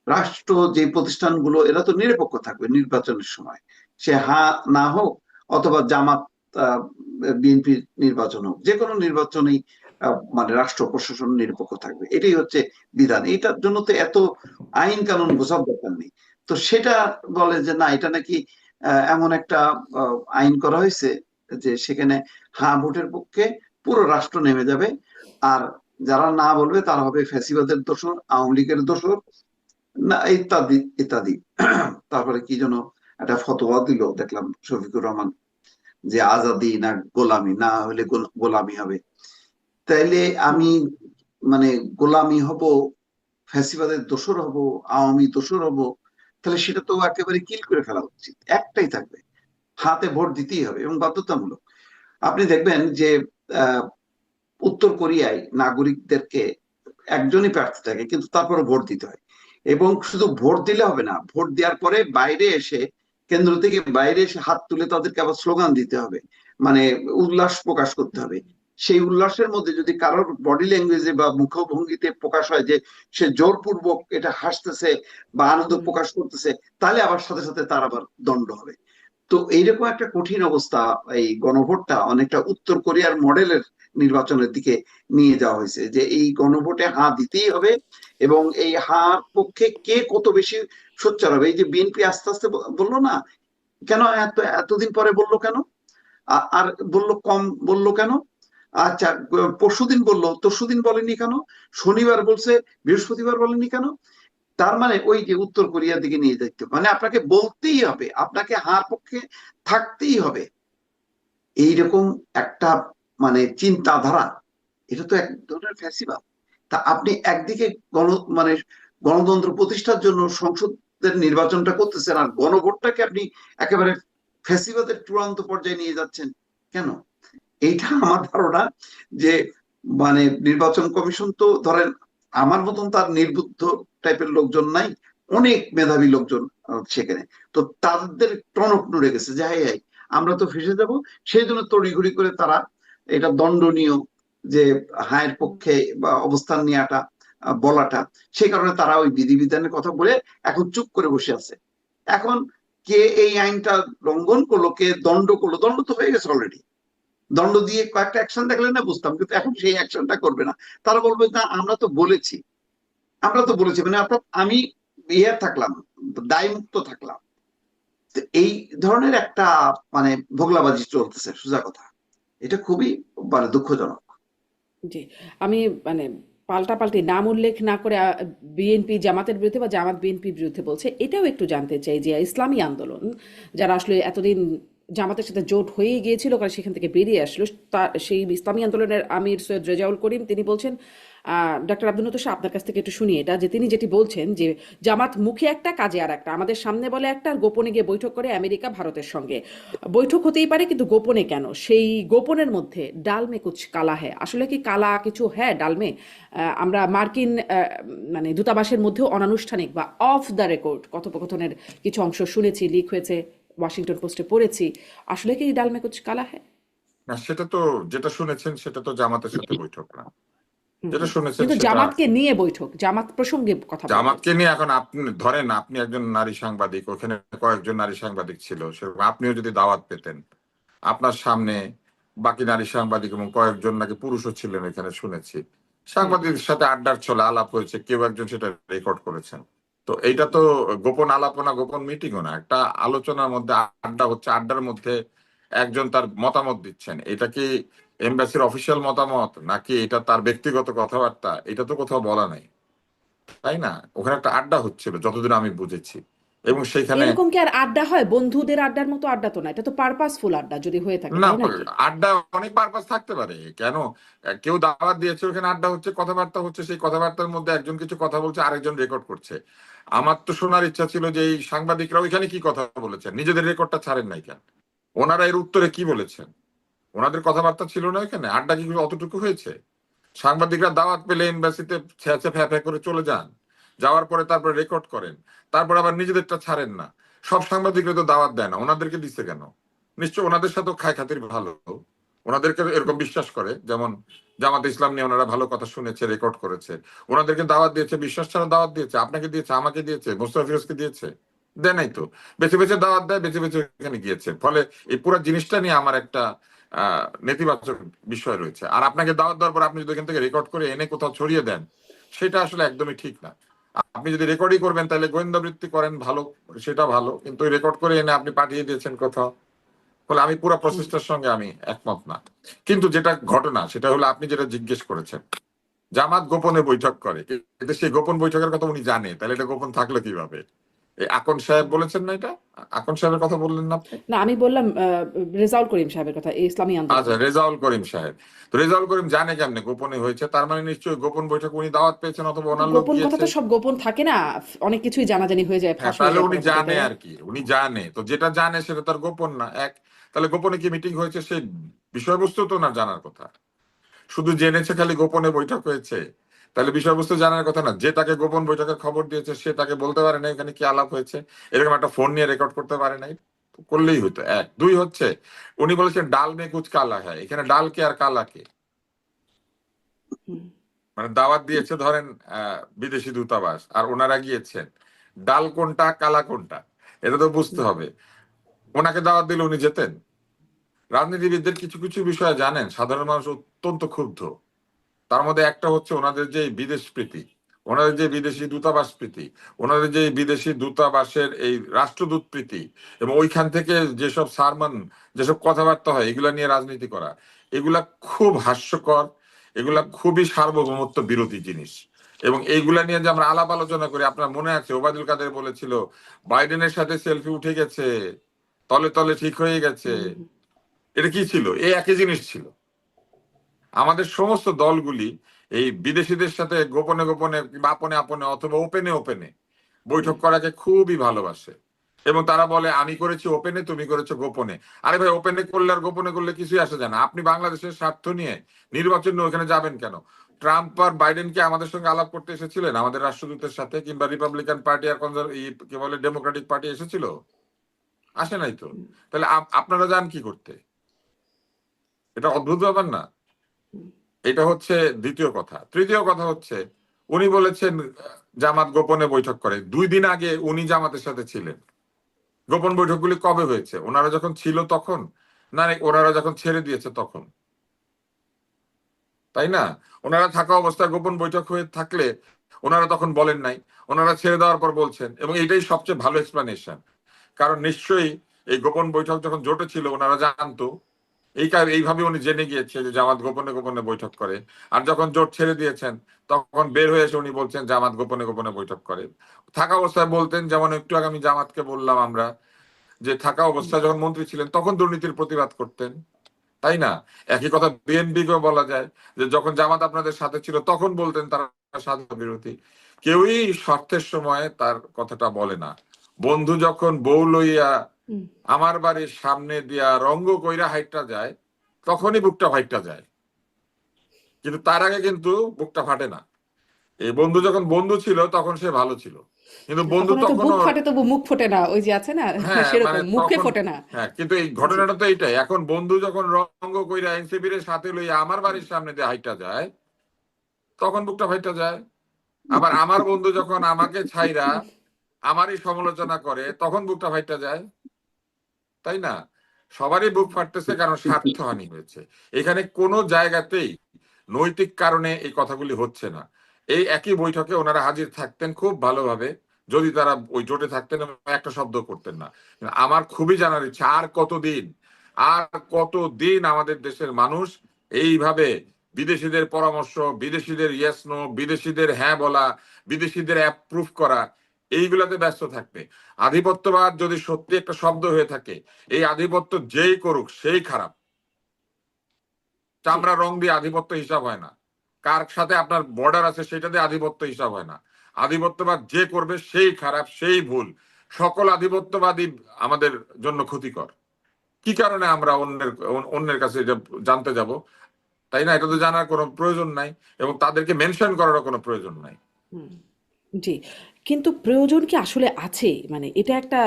S3: রাষ্ট্র যে প্রতিষ্ঠানগুলো এরা তো নিরপেক্ষ থাকবে নির্বাচনের সময়, সে হা না হোক অথবা জামাত বিএনপি নির্বাচন হোক, যে কোনো নির্বাচনেই মানে রাষ্ট্র প্রশাসন নিরপেক্ষ থাকবে, এটাই হচ্ছে বিধান। এটার জন্য তো এত আইন কানুন বোঝার দরকার নেই। তো সেটা বলে যে না, এটা নাকি এমন একটা আইন করা হয়েছে যে সেখানে হ্যাঁ ভোটের পক্ষে পুরো রাষ্ট্র নেমে যাবে, আর যারা না বলবে তারা হবে ফ্যাসিবাদের দোসর, আওয়ামী লীগের দোসর, না ইত্যাদি ইত্যাদি। তারপরে কি যেন একটা ফতোয়া দিল দেখলাম শফিকুর রহমান, যে আজাদি না গোলামি, না হলে গোলামি হবে। তাইলে আমি মানে গোলামি হব, ফ্যাসিবাদের দোসর হব, আওয়ামী দোসর হব, তাহলে সেটা তো একেবারে কিল করে ফেলা উচিত। একটাই থাকবে, হাতে ভোট দিতেই হবে এবং বাধ্যতামূলক। আপনি দেখবেন যে আহ উত্তর কোরিয়ায় নাগরিকদেরকে একজনই প্রার্থী থাকে, কিন্তু তারপরে ভোট দিতে হয়। এবং শুধু ভোট দিলে হবে না, ভোট দেওয়ার পরে বাইরে এসে, কেন্দ্র থেকে বাইরে এসে হাত তুলে তাদেরকে আবার স্লোগান দিতে হবে, মানে উল্লাস প্রকাশ করতে হবে। সেই উল্লাসের মধ্যে যদি কারোর বডি ল্যাঙ্গুয়েজে বা মুখভঙ্গিতে প্রকাশ হয় যে সে জোরপূর্বক এটা হাসতেছে বা আনন্দ প্রকাশ করতেছে, তাহলে আবার সাথে সাথে তার আবার দণ্ড হবে। তো এইরকম একটা কঠিন অবস্থা, এই গণভোটটা অনেকটা উত্তর কোরিয়ার মডেলের নির্বাচনের দিকে নিয়ে যাওয়া হয়েছে, যে এই গণভোটে হা দিতেই হবে এবং এই হার পক্ষে কে কত বেশি সোচ্চার হবে। এই যে বিএনপি আস্তে আস্তে বললো না, কেন এতদিন পরে বললো কেন, আর বললো কম বললো কেন, আচ্ছা পরশুদিন বললো তরশুদিন বলেনি কেন, শনিবার বলছে বৃহস্পতিবার বলেনি কেন। তার মানে ওই যে উত্তর কোরিয়ার দিকে নিয়ে যেতে, মানে আপনাকে বলতেই হবে, আপনাকে হার পক্ষে থাকতেই হবে, এইরকম একটা মানে চিন্তাধারা। এটা তো এক ধরনের ফ্যাসিবাদ। তা আপনি একদিকে গণ মানে গণতন্ত্র প্রতিষ্ঠার জন্য সংসদের নির্বাচনটা করতেছেন, আর গণভোটটাকে আপনি একেবারে ফ্যাসিবাদের চূড়ান্ত পর্যায়ে নিয়ে যাচ্ছেন কেন? এইটা আমার ধারণা যে মানে নির্বাচন কমিশন তো ধরেন আমার মতন তার নির্বুদ্ধ টাইপের লোকজন নাই, অনেক মেধাবী লোকজন সেখানে। তো তাদের টনক নড়ে গেছে যে হাই হাই আমরা তো ফেসে যাব, সেই জন্য তড়িঘড়ি করে তারা এটা দণ্ডনীয় যে হায়ের পক্ষে বা অবস্থান নেওয়াটা বলাটা, সেই কারণে তারা ওই বিধিবিধানের কথা বলে এখন চুপ করে বসে আছে। এখন কে এই আইনটা লঙ্ঘন করলো, কে দণ্ড করলো, দণ্ড তো হয়ে গেছে অলরেডি, দণ্ড দিয়ে কয়েকটা অ্যাকশন দেখলে না বুঝতাম, কিন্তু এখন সেই অ্যাকশনটা করবে না। তারা বলবে না আমরা তো বলেছি, আমরা তো বলেছি, মানে অর্থাৎ আমি ইয়ে থাকলাম, দায়মুক্ত থাকলাম। তো এই ধরনের একটা মানে ভোগলাবাজি চলতেছে, সোজা কথা। এটা খুবই মানে দুঃখজনক।
S1: জি, আমি মানে পাল্টাপাল্টি নাম উল্লেখ না করে বিএনপি জামাতের বিরুদ্ধে বা জামাত বিএনপির বিরুদ্ধে বলছে, এটাও একটু জানতে চাই যে ইসলামী আন্দোলন যারা আসলে এতদিন জামাতের সাথে জোট হয়েই গিয়েছিল কারণ সেখান থেকে বেরিয়ে আসলো, সেই ইসলামী আন্দোলনের আমির সৈয়দ রেজাউল করিম তিনি বলছেন, ডক্টর আব্দুল নতুন আপনার কাছ থেকে একটু শুনি এটা, যে তিনি যেটি বলছেন যে জামাত মুখে একটা কাজে আর একটা, আমাদের সামনে বলে একটা আর গোপনে গিয়ে বৈঠক করে আমেরিকা ভারতের সঙ্গে। বৈঠক হতেই পারে কিন্তু গোপনে কেন, সেই গোপনের মধ্যে ডাল মে কুছ কালা হ্যায়, আসলে কি কালা কিছু হ্যাঁ ডালমে? আমরা মার্কিন মানে দূতাবাসের মধ্যেও অনানুষ্ঠানিক বা অফ দ্য রেকর্ড কথোপকথনের কিছু অংশ শুনেছি, লিক হয়েছে, ওয়াশিংটন পোস্টে পড়েছি। আসলে কি ডাল মে কুছ কালা হ্যায়?
S2: না, সেটা তো যেটা শুনেছেন সেটা তো জামাতের সাথে বৈঠক না, যেটা শুনেছেন
S1: কিন্তু
S2: সেটা
S1: জামাতকে নিয়ে বৈঠক, জামাত প্রসঙ্গে কথা বলা
S2: জামাতকে
S1: হয়েছে।
S2: নিয়ে। এখন আপনি ধরেন আপনি একজন নারী সাংবাদিক, ওখানে কয়েকজন নারী সাংবাদিক ছিল, সেরকম আপনিও যদি দাওয়াত পেতেন, আপনার সামনে বাকি নারী সাংবাদিক এবং কয়েকজন নাকি পুরুষও ছিলেন এখানে শুনেছি,
S1: হ্যাঁ,
S2: সাংবাদিকদের সাথে আড্ডার ছলে আলাপ হয়েছে, কেউ একজন সেটা রেকর্ড করেছেন। তো এইটা তো গোপন আলাপনা, গোপন মিটিংও না, একটা আলোচনার মধ্যে আড্ডা হচ্ছে, আড্ডার মধ্যে একজন তার মতামত দিচ্ছেন। এটা কি এমবাসির অফিসিয়াল মতামত নাকি এটা তার ব্যক্তিগত কথাবার্তা, এটা তো কোথাও বলা নাই, তাই না? ওখানে একটা আড্ডা হচ্ছিল যতদূর আমি বুঝেছি, এবং সেখানে
S1: এরকম কি আর আড্ডা হয়? বন্ধুদের আড্ডার মতো আড্ডা তো না, এটা তো পারপাসফুল আড্ডা যদি হয়ে থাকে,
S2: না,
S1: তাই নাকি?
S2: আড্ডা অনেক পারপাস থাকতে পারে, কেন? কেউ দাওয়াত দিয়েছে, ওখানে আড্ডা হচ্ছে, কথাবার্তা হচ্ছে, সেই কথাবার্তার মধ্যে একজন কিছু কথা বলছে, আরেকজন রেকর্ড করছে। আমার তো শোনার ইচ্ছা ছিল যে এই সাংবাদিকরা ওইখানে কি কথা বলেছেন, নিজেদের রেকর্ডটা ছাড়েন নাই কেন? ওনারা এর উত্তরে কি বলেছেন? ওনাদের কথাবার্তা ছিল না এখানে? আড্ডা কি অতটুকু হয়েছে? সাংবাদিকরা দাওয়াত পেলে এমবাসিতে ছ্যাঁচে ফ্যাঁ ফ্যাঁ করে চলে যান, যাওয়ার পরে তারপরে রেকর্ড করেন, তারপর আবার নিজেদেরটা ছাড়েন না। সব সাংবাদিকরা তো দাওয়াত দেয় না, ওনাদেরকে দিচ্ছে কেন? নিশ্চয় ওনাদের সাথেও খায় খাতির ভালো, ওনাদেরকে এরকম বিশ্বাস করে, যেমন জামাত ইসলাম নিয়ে ওনারা ভালো কথা শুনেছে, রেকর্ড করেছে, ওনাদেরকে দাওয়াত দিয়েছে, বিশ্বাস ছাড়া দাওয়াত দিয়েছে, আপনাকে দিয়েছে, আমাকে দিয়েছে, মোস্তফা ফিরোজকে দিয়েছে, দেয় নাই তো। বেছে বেছে দাওয়াত দেয়, বেছে বেছে এখানে গিয়েছে। ফলে এই পুরো জিনিসটা নিয়ে আমার একটা নেতিবাচক বিষয় রয়েছে। আর আপনাকে দাওয়াত দেওয়ার পর আপনি যদি এখান থেকে রেকর্ড করে এনে কোথাও ছড়িয়ে দেন, সেটা আসলে একদমই ঠিক না। আপনি যদি রেকর্ডই করবেন তাহলে গোয়েন্দা বৃত্তি করেন, ভালো, সেটা ভালো, কিন্তু রেকর্ড করে এনে আপনি পাঠিয়ে দিয়েছেন কোথাও, ফলে আমি পুরো প্রসেসটার সঙ্গে আমি একমত না। কিন্তু যেটা ঘটনা সেটা হলো আপনি যেটা জিজ্ঞেস করেছেন, জামাত গোপনে বৈঠক করে, কিন্তু সেই গোপন বৈঠকের কথা উনি জানে, তাহলে এটা গোপন থাকলো কিভাবে? এই আকন সাহেব বলেছেন না এটা? আকন সাহেবের কথা বললেন না আপনি?
S1: না, আমি বললাম রেজাউল করিম সাহেবের কথা, এই ইসলামী
S2: আচ্ছা,
S1: আন্দোলন।
S2: রেজাউল করিম সাহেব। তো রেজাউল করিম জানে কেমনে গোপনে হয়েছে? তার মানে নিশ্চয়ই গোপন বৈঠক উনি দাওয়াত পেয়েছেন, অথবা
S1: কিন্তু
S2: ওনার লোক
S1: গোপন কথা
S2: গিয়েছে।
S1: তো সব গোপন থাকে না, অনেক কিছুই জানাজানি হয়ে যায়,
S2: হ্যাঁ,
S1: ফাঁস হয়ে
S2: তাহলে
S1: যায়
S2: উনি
S1: পরবর্তীতে,
S2: জানে
S1: তাই না?
S2: আর কি, উনি জানে তো, যেটা জানে সেটা তার গোপন না। তাহলে গোপনে কি মিটিং হয়েছে সেই বিষয়বস্তু তো ওনার জানার কথা। শুধু জেনেছে খালি গোপনে বৈঠক হয়েছে, তাহলে বিষয়বস্তু জানার কথা না। যে তাকে গোপন বৈঠকের খবর দিয়েছে সে তাকে বলতে পারে না এখানে কি আলাপ হয়েছে, এরকম একটা ফোন নিয়ে রেকর্ড করতে পারে নাই, করলেই হতো। এক। দুই হচ্ছে, উনি বলেছেন ডাল মে কুচ কালা হ্যায়, এখানে ডাল কে আর কালা কে?
S1: হুম।
S2: মানে দাওয়াত দিয়েছে ধরেন বিদেশি দূতাবাস, আর ওনারা গিয়েছেন, ডাল কোনটা কালা কোনটা এটা তো বুঝতে
S1: হুম।
S2: হবে। ওনাকে দাওয়াত দিলে উনি যেতেন? রাজনীতিবিদদের কিছু কিছু বিষয় জানেন সাধারণ মানুষ অত্যন্ত ক্ষুব্ধ। তার মধ্যে একটা হচ্ছে ওনাদের যে বিদেশ প্রীতি, ওনাদের যে বিদেশি দূতাবাস প্রীতি, ওনাদের যে বিদেশি দূতাবাসের এই রাষ্ট্রদূত প্রীতি, এবং ওইখান থেকে যেসব সারমন, যেসব কথাবার্তা হয়, এগুলা নিয়ে রাজনীতি করা, এগুলা খুব হাস্যকর, এগুলা খুবই সার্বভৌমত্ব বিরোধী জিনিস। এবং এইগুলা নিয়ে যে আমরা আলাপ আলোচনা করি, আপনার মনে আছে ওবায়দুল কাদের বলেছিল বাইডেনের সাথে সেলফি উঠে গেছে, তলে তলে ঠিক হয়ে গেছে।
S1: হুম। হুম।
S2: এটা কি ছিল? এই একই জিনিস ছিল। আমাদের সমস্ত দলগুলি এই বিদেশিদের সাথে গোপনে গোপনে বা আপনে আপনে অথবা ওপেনে ওপেনে বৈঠক করাকে খুবই ভালোবাসে, এবং তারা বলে আমি করেছি ওপেনে, তুমি করেছো গোপনে। আরে ভাই, ওপেনে করলে আর গোপনে করলে কিছুই আসে যায় না। আপনি বাংলাদেশের স্বার্থ নিয়ে নির্বাচন নিয়ে ওখানে যাবেন কেন? ট্রাম্প আর বাইডেন কি আমাদের সঙ্গে আলাপ করতে এসেছিলেন, আমাদের রাষ্ট্রদূতের সাথে? কিংবা রিপাবলিকান পার্টি আর কি বলে ডেমোক্রেটিক পার্টি এসেছিল? আসে নাই তো। তাহলে আপনারা যান কি করতে? এটা অদ্ভুত ব্যাপার না? এটা হচ্ছে দ্বিতীয় কথা। তৃতীয় কথা হচ্ছে, উনি বলেছেন জামাত গোপনে বৈঠক করে। 2 দিন আগে উনি জামাতের সাথে ছিলেন। গোপন বৈঠকগুলি কবে হয়েছে? ওনারা যখন ছিল তখন, না ওনারা যখন ছেড়ে দিয়েছে তখন? তাই না? ওনারা থাকা অবস্থায় গোপন বৈঠক হয়ে থাকলে ওনারা তখন বলেন নাই, ওনারা ছেড়ে দেওয়ার পর বলছেন, এবং এটাই সবচেয়ে ভালো এক্সপ্লানেশন। কারণ নিশ্চয়ই এই গোপন বৈঠক যখন জোটে ছিল ওনারা জানতো, এইভাবে উনি জেনে গিয়েছে যে জামাত গোপনে গোপনে বৈঠক করে। আর যখন জোট ছেড়ে দিয়েছেন তখন বের হয়ে এসে উনি বলছেন জামাত গোপনে গোপনে বৈঠক করে। থাকা অবস্থায় বলতেন, যেমন একটু আগে আমি জামাতকে বললাম আমরা, যে থাকা অবস্থায় যখন মন্ত্রী ছিলেন তখন দুর্নীতির প্রতিবাদ করতেন, তাই না? একই কথা বিএনপিকেও বলা যায়, যে যখন জামাত আপনাদের সাথে ছিল তখন বলতেন তারা স্বাধীনতা বিরোধী। কেউই স্বার্থের সময় তার কথাটা বলে না। বন্ধু যখন বউ লইয়া
S1: হুম।
S2: আমার বাড়ির সামনে দিয়া রঙ্গ কইরা হাইটটা যায়, তখনই বুকটা ফাইটটা যায়, কিন্তু তার আগে কিন্তু বুকটা ফাটে না। এই বন্ধু যখন বন্ধু ছিল তখন সে ভালো ছিল, কিন্তু বন্ধু
S1: তখন হয়তো বুক
S2: তখনও,
S1: ফাটে তবু মুখ ফোটে না, ওই যে আছে না,
S2: হ্যাঁ মানে
S1: সেরকম মুখে
S2: তখন,
S1: ফোটে না।
S2: হ্যাঁ কিন্তু এই
S1: জি।
S2: ঘটনাটা তো এইটাই। এখন বন্ধু যখন রঙ্গ কইরা এনসিপির সাথে লইয়া আমার বাড়ির সামনে দিয়ে হাইটটা যায়, তখন বুকটা ফাইটটা যায়। আবার আমার বন্ধু যখন আমাকে ছাইরা আমারই সমালোচনা করে তখন বুকটা ফাইটটা যায়, তাই না? সবারই বুক ফাটতেছে কারণ স্বার্থহানি হয়েছে। এখানে কোনো জায়গাতেই নৈতিক কারণে এই কথাগুলি হচ্ছে না। এই একই বৈঠকে ওনারা হাজির থাকতেন খুব ভালোভাবে যদি তারা ওই জোটে থাকতেন এবং একটা শব্দ করতেন না। আমার খুবই জানার ইচ্ছা, আর কতদিন আমাদের দেশের মানুষ এইভাবে বিদেশিদের পরামর্শ, বিদেশিদের ইয়েস নো, বিদেশিদের হ্যাঁ বলা, বিদেশিদের অ্যাপ্রুভ করা, এইগুলাতে ব্যস্ত থাকবে? আধিপত্যবাদ যদি সত্যি একটা শব্দ হয়ে থাকে, এই আধিপত্য যেই করুক সেই খারাপ।
S1: জি।
S2: চামড়া রং দিয়ে আধিপত্য হিসাব হয় না। কার সাথে আপনার বর্ডার আছে সেটা দিয়ে আধিপত্য হিসাব হয় না। আধিপত্যবাদ যে করবে সেই খারাপ, সেই ভুল। সকল আধিপত্যবাদী আমাদের জন্য ক্ষতিকর। কি কারণে আমরা অন্যের কাছে এটা জানতে যাব? তাই না? এটা তো জানার কোনো প্রয়োজন নাই, এবং তাদেরকে মেনশন করারও কোনো প্রয়োজন নাই।
S1: হুম। জি। কিন্তু প্রয়োজন কি আসলে আছে? মানে এটা একটা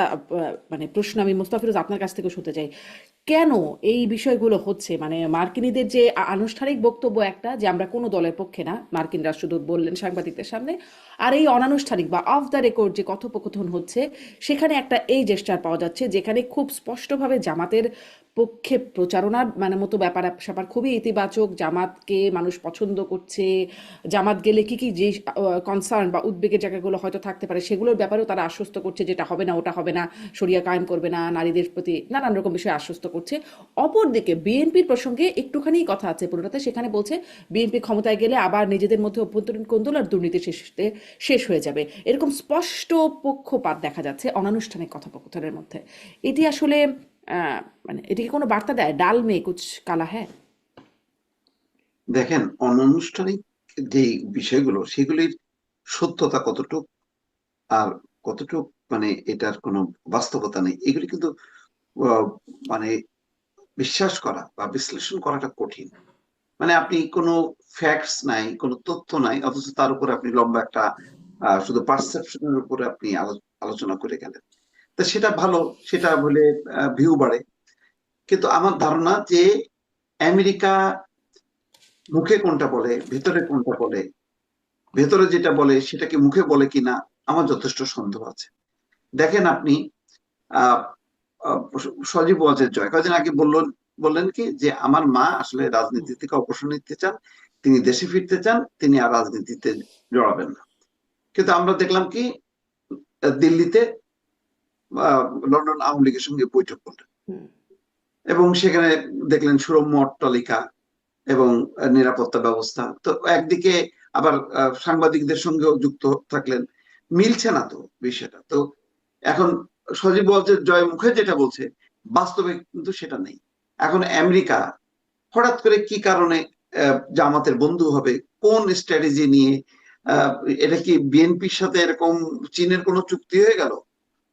S1: মানে প্রশ্ন আমি মোস্তাফিরুজ আপনার কাছ থেকে শুনতে চাই। কেন এই বিষয়গুলো হচ্ছে? মানে মার্কিনীদের যে আনুষ্ঠানিক বক্তব্য একটা যে আমরা কোনো দলের পক্ষে না, মার্কিন রাষ্ট্রদূত বললেন সাংবাদিকদের সামনে, আর এই অনানুষ্ঠানিক বা অফ দ্য রেকর্ড যে কথোপকথন হচ্ছে সেখানে একটা এই জেস্টার পাওয়া যাচ্ছে যেখানে খুব স্পষ্টভাবে জামাতের পক্ষে প্রচারণার মানে মতো ব্যাপার স্যাপার খুবই ইতিবাচক, জামাতকে মানুষ পছন্দ করছে, জামাত গেলে কি কি যে কনসার্ন বা উদ্বেগের জায়গাগুলো হয়তো থাকতে পারে সেগুলোর ব্যাপারেও তারা আশ্বস্ত করছে, যেটা হবে না ওটা হবে না, শরিয়া কায়েম করবে না, নারীদের প্রতি নানান রকম বিষয়ে আশ্বস্ত করছে। অপরদিকে বিএনপির প্রসঙ্গে একটুখানি কথা আছে পুরোটাতে, সেখানে বলছে বিএনপি ক্ষমতায় গেলে আবার নিজেদের মধ্যে অভ্যন্তরীণ কোন্দল আর দুর্নীতি শেষ হয়ে যাবে, এরকম স্পষ্ট পক্ষপাত দেখা যাচ্ছে অনানুষ্ঠানিক কথোপকথনের মধ্যে। এটি আসলে মানে এটিকে কোনো বার্তা দেয়? ডাল মে কুছ কালা হ্যাঁ?
S3: দেখেন, অনানুষ্ঠানিক যে বিষয়গুলো সেগুলির সত্যতা কতটুক আর কতটুক মানে এটার কোনো বাস্তবতা নেই, এগুলি কিন্তু আহ, মানে বিশ্বাস করা বা বিশ্লেষণ করাটা কঠিন। মানে আপনি কোনো ফ্যাক্টস নাই, কোনো তথ্য নাই, অথচ তার উপরে আপনি লম্বা একটা শুধু পারসেপশনের উপরে আপনি আলোচনা করে গেলেন। তো সেটা ভালো, সেটা বলে ভিউ বাড়ে। কিন্তু আমার ধারণা যে আমেরিকা মুখে কোনটা বলে, ভেতরে কোনটা বলে, ভেতরে যেটা বলে সেটাকে মুখে বলে কিনা, আমার যথেষ্ট সন্দেহ আছে। দেখেন আপনি আহ আহ, সজীব ওয়াজেদ জয় কয়েকদিন আগে বললেন কি যে আমার মা আসলে রাজনীতি থেকে অবসর নিতে চান, তিনি দেশে ফিরতে চান, তিনি আর রাজনীতিতে জড়াবেন না। কিন্তু আমরা দেখলাম কি দিল্লিতে লন্ডন আওয়ামী লীগের সঙ্গে বৈঠক করলেন
S1: হুম।
S3: এবং সেখানে দেখলেন সুরম্য অট্টালিকা এবং নিরাপত্তা ব্যবস্থা। তো একদিকে আবার সাংবাদিকদের সঙ্গেও যুক্ত থাকলেন, মিলছে না তো বিষয়টা। তো এখন সজীব ওয়াজেদ জয় মুখে যেটা বলছে, বাস্তবে কিন্তু সেটা নেই। এখন আমেরিকা হঠাৎ করে কি কারণে জামাতের বন্ধু হবে, কোন স্ট্র্যাটেজি নিয়ে? আহ, এটা কি বিএনপির সাথে এরকম চীনের কোনো চুক্তি হয়ে গেল?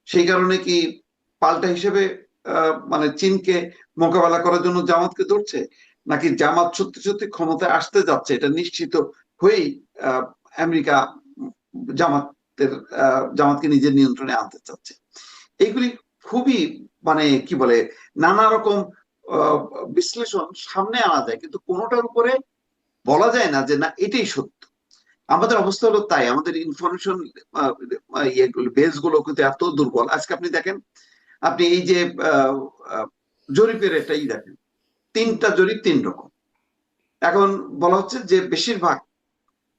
S3: সেই কারণে কি পাল্টা হিসেবে মানে চীনকে মোকাবেলা করার জন্য জামাতকে ধরছে? নাকি জামাত সত্যি সত্যি ক্ষমতায় আসতে যাচ্ছে এটা নিশ্চিত হয়েই আহ, আমেরিকা জামাতের জামাতকে নিজের নিয়ন্ত্রণে আনতে চাচ্ছে? এইগুলি খুবই মানে কি বলে নানা রকম আহ, বিশ্লেষণ সামনে আনা যায়, কিন্তু কোনোটার উপরে বলা যায় না যে না এটাই সত্য। আমাদের অবস্থা হলো তাই, আমাদের ইনফরমেশন বেস গুলো কিন্তু এত দুর্বল। আজকে আপনি দেখেন, আপনি এই যে আহ, আহ, জরিপের এটাই দেখেন,
S1: হুম।
S3: তিনটা জরিপ তিন রকম। এখন বলা হচ্ছে যে বেশিরভাগ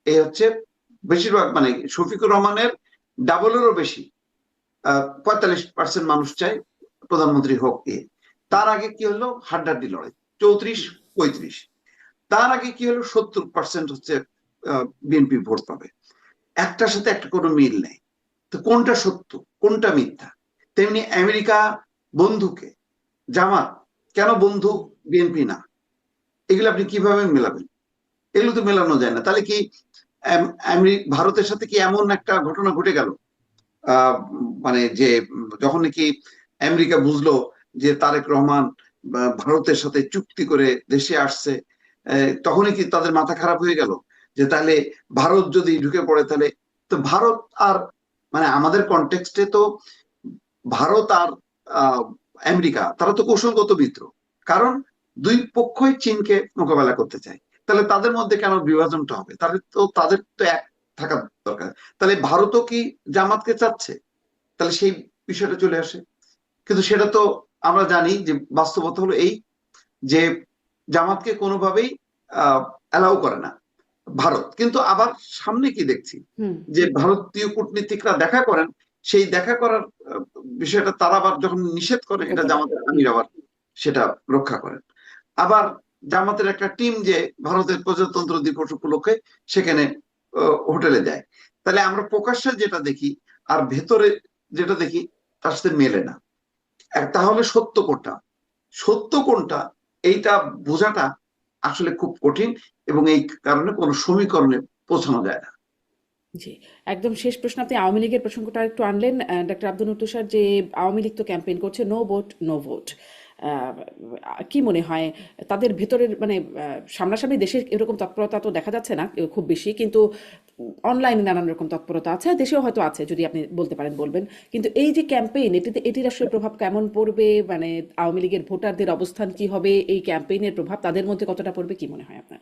S3: এই হচ্ছে বেশিরভাগ মানে শফিকুর রহমানের ডাবলেরও বেশি 45% মানুষ চায় প্রধানমন্ত্রী হোক এ। তার আগে কি হলো হাড্ডাহাড্ডি লড়াই, 34-35। তার আগে কি হলো 70% হচ্ছে বিএনপি ভোট পাবে। একটার সাথে একটা কোনো মিল নেই। তো কোনটা সত্য কোনটা মিথ্যা? তেমনি আমেরিকা বন্ধুকে জামাত কেন বন্ধু, বিএনপি না? এগুলো আপনি কিভাবে মেলাবেন? এগুলো তো মেলানো যায় না। তাহলে কি ভারতের সাথে কি এমন একটা ঘটনা ঘটে গেল মানে যে যখন নাকি আমেরিকা বুঝলো যে তারেক রহমান ভারতের সাথে চুক্তি করে দেশে আসছে, তখনই কি তাদের মাথা খারাপ হয়ে গেল যে তাহলে ভারত যদি ঢুকে পড়ে তাহলে? তো ভারত আর মানে আমাদের কনটেক্সটে তো ভারত আর আহ, আমেরিকা তারা তো কৌশলগত মিত্র, কারণ দুই পক্ষই চীনকে মোকাবেলা করতে চায়। তাহলে তাদের মধ্যে কেন বিভাজনটা হবে? তাদের তো এক থাকা দরকার। তাহলে ভারতও কি জামাতকে চাচ্ছে? তাহলে সেই বিষয়টা চলে আসে। কিন্তু সেটা তো আমরা জানি যে বাস্তবতা হলো এই যে জামাতকে কোনোভাবেই অ্যালাউ করে না ভারত। কিন্তু আবার সামনে কি দেখছি
S1: হুম।
S3: যে ভারতীয় কূটনীতিকরা দেখা করেন, সেই দেখা করার বিষয়টা তারা আবার যখন নিষেধ করে এটা
S1: মোকাবেলা
S3: জামাতের
S1: করে।
S3: আমির আবার সেটা রক্ষা করেন। আবার জামাতের একটা টিম যে ভারতের প্রজাতন্ত্র দিবস উপলক্ষে সেখানে হোটেলে যায়। তাহলে আমরা প্রকাশ্যে যেটা দেখি আর ভেতরে যেটা দেখি তার সাথে মেলে না। তাহলে সত্য কোনটা, সত্য কোনটা, এইটা বোঝাটা আসলে খুব কঠিন এবং এই কারণে কোনো সমীকরণে পৌঁছানো যায় না।
S1: জি, একদম শেষ প্রশ্ন, আপনি আওয়ামী লীগের প্রসঙ্গটা একটু আনলেন, ডক্টর আব্দুল নূর তুষার, যে আওয়ামী লীগ তো ক্যাম্পেইন করছে নো ভোট নো ভোট। আহ, কি মনে হয় তাদের ভেতরের মানে সামনাসামনি দেশের এরকম তৎপরতা তো দেখা যাচ্ছে না খুব বেশি, কিন্তু অনলাইনে নানান রকম তৎপরতা আছে, আর দেশেও হয়তো আছে, যদি আপনি বলতে পারেন বলবেন। কিন্তু এই যে ক্যাম্পেইন, এটির আসলে প্রভাব কেমন পড়বে, মানে আওয়ামী লীগের ভোটারদের অবস্থান কি হবে, এই ক্যাম্পেইনের প্রভাব তাদের মধ্যে কতটা পড়বে, কি মনে হয় আপনার?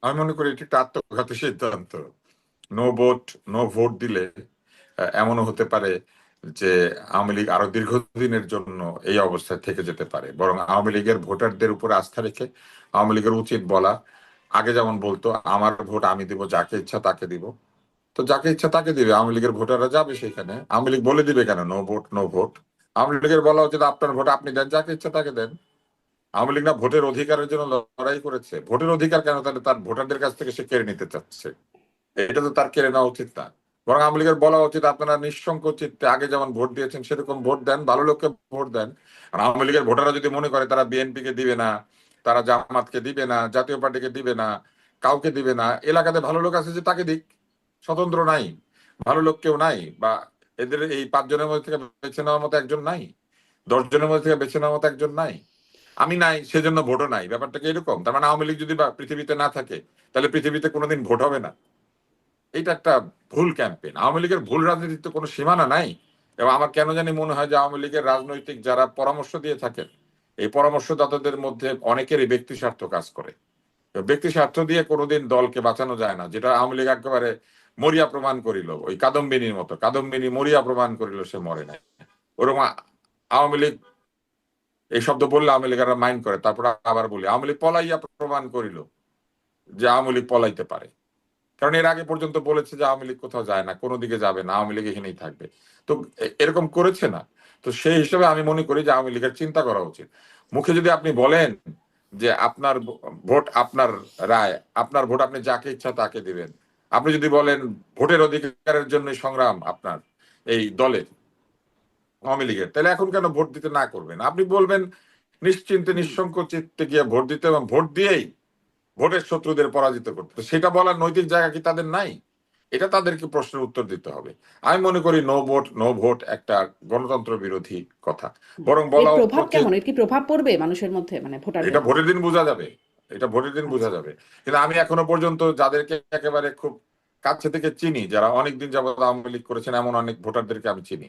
S2: আমি মনে করি এটি একটা আত্মঘাতী সিদ্ধান্ত। নো ভোট, নো ভোট দিলে এমনও হতে পারে যে আওয়ামী লীগ আরো দীর্ঘদিনের জন্য এই অবস্থায় থেকে যেতে পারে। বরং আওয়ামী লীগের ভোটারদের উপর আস্থা রেখে আওয়ামী লীগের উচিত বলা, আগে যেমন বলতো আমার ভোট আমি দিব, যাকে ইচ্ছা তাকে দিব, তো যাকে ইচ্ছা তাকে দিবে, আওয়ামী লীগের ভোটাররা যাবে সেখানে। আওয়ামী লীগ বলে দিবে কেন no vote, no vote? Awami লীগের বলা উচিত আপনার ভোট আপনি দেন, যাকে ইচ্ছা তাকে দেন। আওয়ামী লীগ না ভোটের অধিকারের জন্য লড়াই করেছে? ভোটের অধিকার কেন তাহলে তার ভোটারদের কাছ থেকে সে কেড়ে নিতে চাচ্ছে? এটা তো তার কেড়ে নেওয়া উচিত না। বরং আওয়ামী লীগের বলা উচিত আপনারা নিঃসংক চিত্তে আগে যেমন ভোট দিয়েছেন সেরকম ভোট দেন, ভালো লোককে ভোট দেন। আর আওয়ামী লীগের ভোটাররা যদি মনে করে তারা বিএনপি কে দিবে না, তারা জামাতকে দিবে না, জাতীয় পার্টিকে দিবে না, কাউকে দিবে না, এলাকাতে ভালো লোক আছে যে তাকে দিক, স্বতন্ত্র নাই, ভালো লোক কেউ নাই, বা এদের এই 5 জনের মধ্যে থেকে বেছে নেওয়ার মতো একজন নাই, 10 জনের মধ্যে থেকে বেছে নেওয়ার মতো একজন নাই, আমি নাই সেজন্য ভোটও নাই। ব্যাপারটা কি এরকম? তার মানে আওয়ামী লীগ যদি বা পৃথিবীতে না থাকে তাহলে পৃথিবীতে কোনোদিন ভোট হবে না? এটা একটা ভুল ক্যাম্পেইন। আওয়ামী লীগের ভুল রাজনীতির তো কোনো সীমানা নাই। এবং আমার কেন জানি মনে হয় যে আওয়ামী লীগের রাজনৈতিক যারা পরামর্শ দিয়ে থাকেন, এই পরামর্শদাতাদের মধ্যে অনেকেরই ব্যক্তি স্বার্থ কাজ করে। ব্যক্তি স্বার্থ দিয়ে কোনোদিন দলকে বাঁচানো যায় না, যেটা আওয়ামী লীগ একেবারে মরিয়া প্রমাণ করিল, ওই কাদম্বিনীর মতো। কাদম্বিনী মরিয়া প্রমাণ করিল, সে মরে নাই। ওরকম আওয়ামী লীগ, এই শব্দ বললে আওয়ামী লীগেরা মাইন্ড করে, তারপর আবার বলি আওয়ামী লীগ পলাইয়া প্রমাণ করিল যে আওয়ামী লীগ পলাইতে পারে। কারণ এর আগে পর্যন্ত বলেছে যে আওয়ামী লীগ কোথাও যায় না, কোনো দিকে যাবে না, আওয়ামী লীগ এখানেই থাকবে। তো এরকম করেছে না? তো সেই হিসেবে আমি মনে করি যে আওয়ামী লীগের চিন্তা করা উচিত। মুখে যদি আপনি বলেন যে আপনার ভোট আপনার রায়, আপনার ভোট আপনি যাকে ইচ্ছা তাকে দিবেন, আপনি যদি বলেন ভোটের অধিকারের জন্য সংগ্রাম আপনার এই দলের, আওয়ামী লীগের, তাহলে এখন কেন ভোট দিতে না করবেন? আপনি বলবেন নিশ্চিন্তে নিঃসংক চিত্তে গিয়ে ভোট দিতে, এবং ভোট দিয়েই ভোটের শত্রুদের পরাজিত করতে। তো সেটা বলার নৈতিক জায়গা কি তাদের নাই? এটা তাদেরকে প্রশ্নের উত্তর দিতে হবে। আমি মনে করি নো ভোট, নো ভোট একটা গণতন্ত্র বিরোধী কথা। বরং
S1: এর
S2: বলা
S1: প্রভাব
S2: হচ্ছে
S1: কেমন, এর কি প্রভাব পড়বে মানুষের মধ্যে, মানে ভোটারদের
S2: এটা
S1: মধ্যে?
S2: ভোটের দিন বোঝা যাবে, এটা ভোটের দিন বোঝা
S1: আচ্ছা।
S2: যাবে। কিন্তু আমি এখনো পর্যন্ত যাদেরকে একেবারে খুব কাছে থেকে চিনি, যারা অনেকদিন যাবত আওয়ামী লীগ করেছেন, এমন অনেক ভোটারদেরকে আমি চিনি।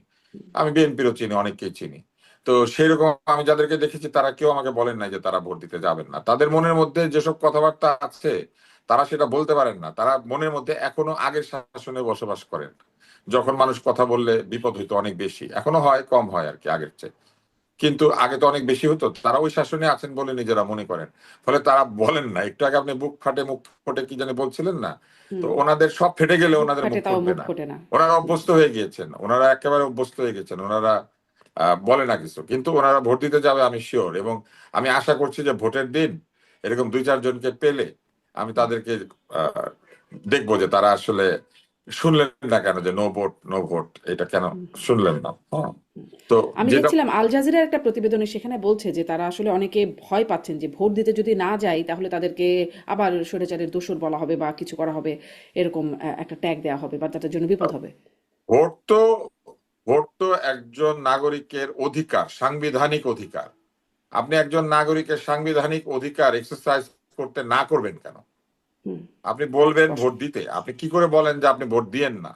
S2: আমি বিএনপিরও চিনি, অনেককেই চিনি। তো সেই রকম আমি যাদেরকে দেখেছি তারা কেউ আমাকে বলেন নাই যে তারা ভোট দিতে যাবেন না। তাদের মনের মধ্যে যেসব কথাবার্তা আছে তারা সেটা বলতে পারেন না। তারা মনের মধ্যে এখনো আগের শাসনে বসবাস করেন, যখন মানুষ কথা বললে বিপদ হইতো অনেক বেশি। এখনো হয়, কম হয় আর কি আগের চেয়ে, কিন্তু আগে তো অনেক বেশি হতো। তারা ওই শাসনে আছেন বলে নিজেরা মনে করেন, ফলে তারা বলেন না। একটু আগে আপনি বুক ফাটে মুখ ফোটে কি জানি বলছিলেন না? তো
S1: হুম।
S2: ওনাদের সব ফেটে গেলে
S1: বুক
S2: ওনাদের
S1: ফাটে
S2: মুখ
S1: তাও
S2: ফুটবে
S1: মুখ
S2: না।
S1: ফোটে না।
S2: ওনারা
S1: হুম।
S2: অভ্যস্ত হয়ে গিয়েছেন, ওনারা একেবারে অভ্যস্ত হয়ে গেছেন। ওনারা বলে না কিছু, কিন্তু ওনারা ভোট দিতে যাবে আমি শিওর। এবং আমি আশা করছি যে ভোটের দিন এরকম 2-4 জনকে পেলে আমি তাদেরকে আহ, দেখবো যে তারা আসলে শুনলেন না কেন, যে নো ভোট, নো ভোট এটা কেন শুনলেন না। হ্যাঁ। তো
S1: আমি
S2: যেটা
S1: দেখছিলাম আল জাজিরার একটা প্রতিবেদনে, সেখানে বলছে যে তারা আসলে অনেকে ভয় পাচ্ছেন যে ভোট দিতে যদি না যায় তাহলে তাদেরকে আবার স্বৈরাচারের দোসর বলা হবে বা কিছু করা হবে, এরকম একটা ট্যাগ দেওয়া হবে বা তাদের জন্য বিপদ হবে।
S2: ভোট তো ভোট তো একজন নাগরিকের অধিকার, সাংবিধানিক অধিকার। আপনি একজন নাগরিকের সাংবিধানিক অধিকার এক্সারসাইজ করতে না করবেন কেন?
S1: হুম।
S2: আপনি বলবেন
S1: স্পষ্ট।
S2: ভোট দিতে, আপনি কি করে বলেন যে আপনি ভোট দিয়েন না?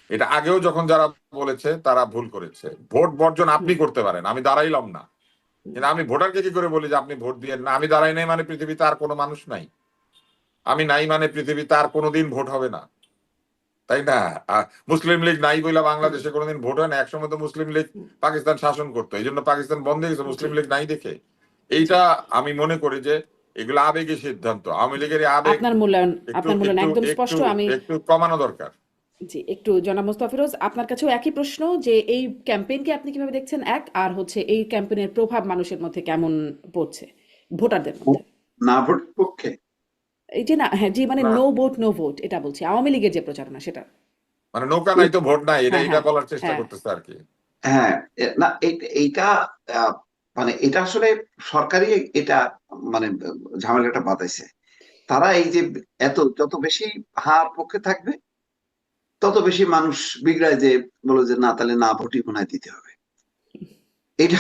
S2: এটা আগেও যখন যারা বলেছে তারা ভুল করেছে। ভোট বর্জন আপনি
S1: হুম।
S2: করতে পারেন, আমি দাঁড়াইলাম না।
S1: হুম।
S2: কিন্তু আমি ভোটারকে কি করে বলি যে আপনি ভোট দিয়েন না? আমি দাঁড়াই নাই মানে পৃথিবীতে আর কোনো মানুষ নাই, আমি নাই মানে পৃথিবীতে আর কোনোদিন ভোট হবে না, তাই না? মুসলিম লীগ নাই বইলা
S1: হুম।
S2: বাংলাদেশে কোনোদিন ভোট হয় না। একসময় তো মুসলিম লীগ
S1: হুম।
S2: পাকিস্তান শাসন করতো, এই জন্য পাকিস্তান বন্ধ হয়ে গেছে
S1: জি।
S2: মুসলিম লীগ নাই দেখে।
S1: জি।
S2: এইটা আমি মনে করি যে এগুলো আবেগী সিদ্ধান্ত। আওয়ামী লীগের এই আবেগ
S1: আপনার মূল্যায়ন,
S2: একটু
S1: আপনার মূল্যায়ন
S2: একটু
S1: একদম
S2: একটু
S1: স্পষ্ট। আমি
S2: একটু কমানো দরকার।
S1: জি, একটু জনাব মোস্তফিরোজ, আপনার কাছেও একই প্রশ্ন যে এই ক্যাম্পেইনকে আপনি কিভাবে দেখছেন, এক, আর হচ্ছে এই ক্যাম্পেইনের প্রভাব মানুষের মধ্যে কেমন পড়ছে, ভোটারদের মধ্যে?
S3: না ভোটের পক্ষে।
S1: এই যে না, হ্যাঁ জি, মানে
S2: না
S1: নো ভোট নো ভোট এটা বলছি, আওয়ামী লীগের যে প্রচারণা সেটা।
S2: মানে নৌকা নাই তো ভোট নাই, এটা
S1: হ্যাঁ,
S2: এটা
S1: হ্যাঁ,
S2: বলার চেষ্টা
S1: হ্যাঁ।
S2: করতেছে আর কি।
S3: হ্যাঁ, না এইটা আহ, মানে এটা আসলে সরকারই এটা মানে ঝামেলাটা বাঁধাইছে। তারা এই যে যত বেশি হার পক্ষে থাকবে তত বেশি মানুষ বিগড়ায়, যে বলো যে না তাহলে না ভোটই মনে হয় দিতে হবে। এটা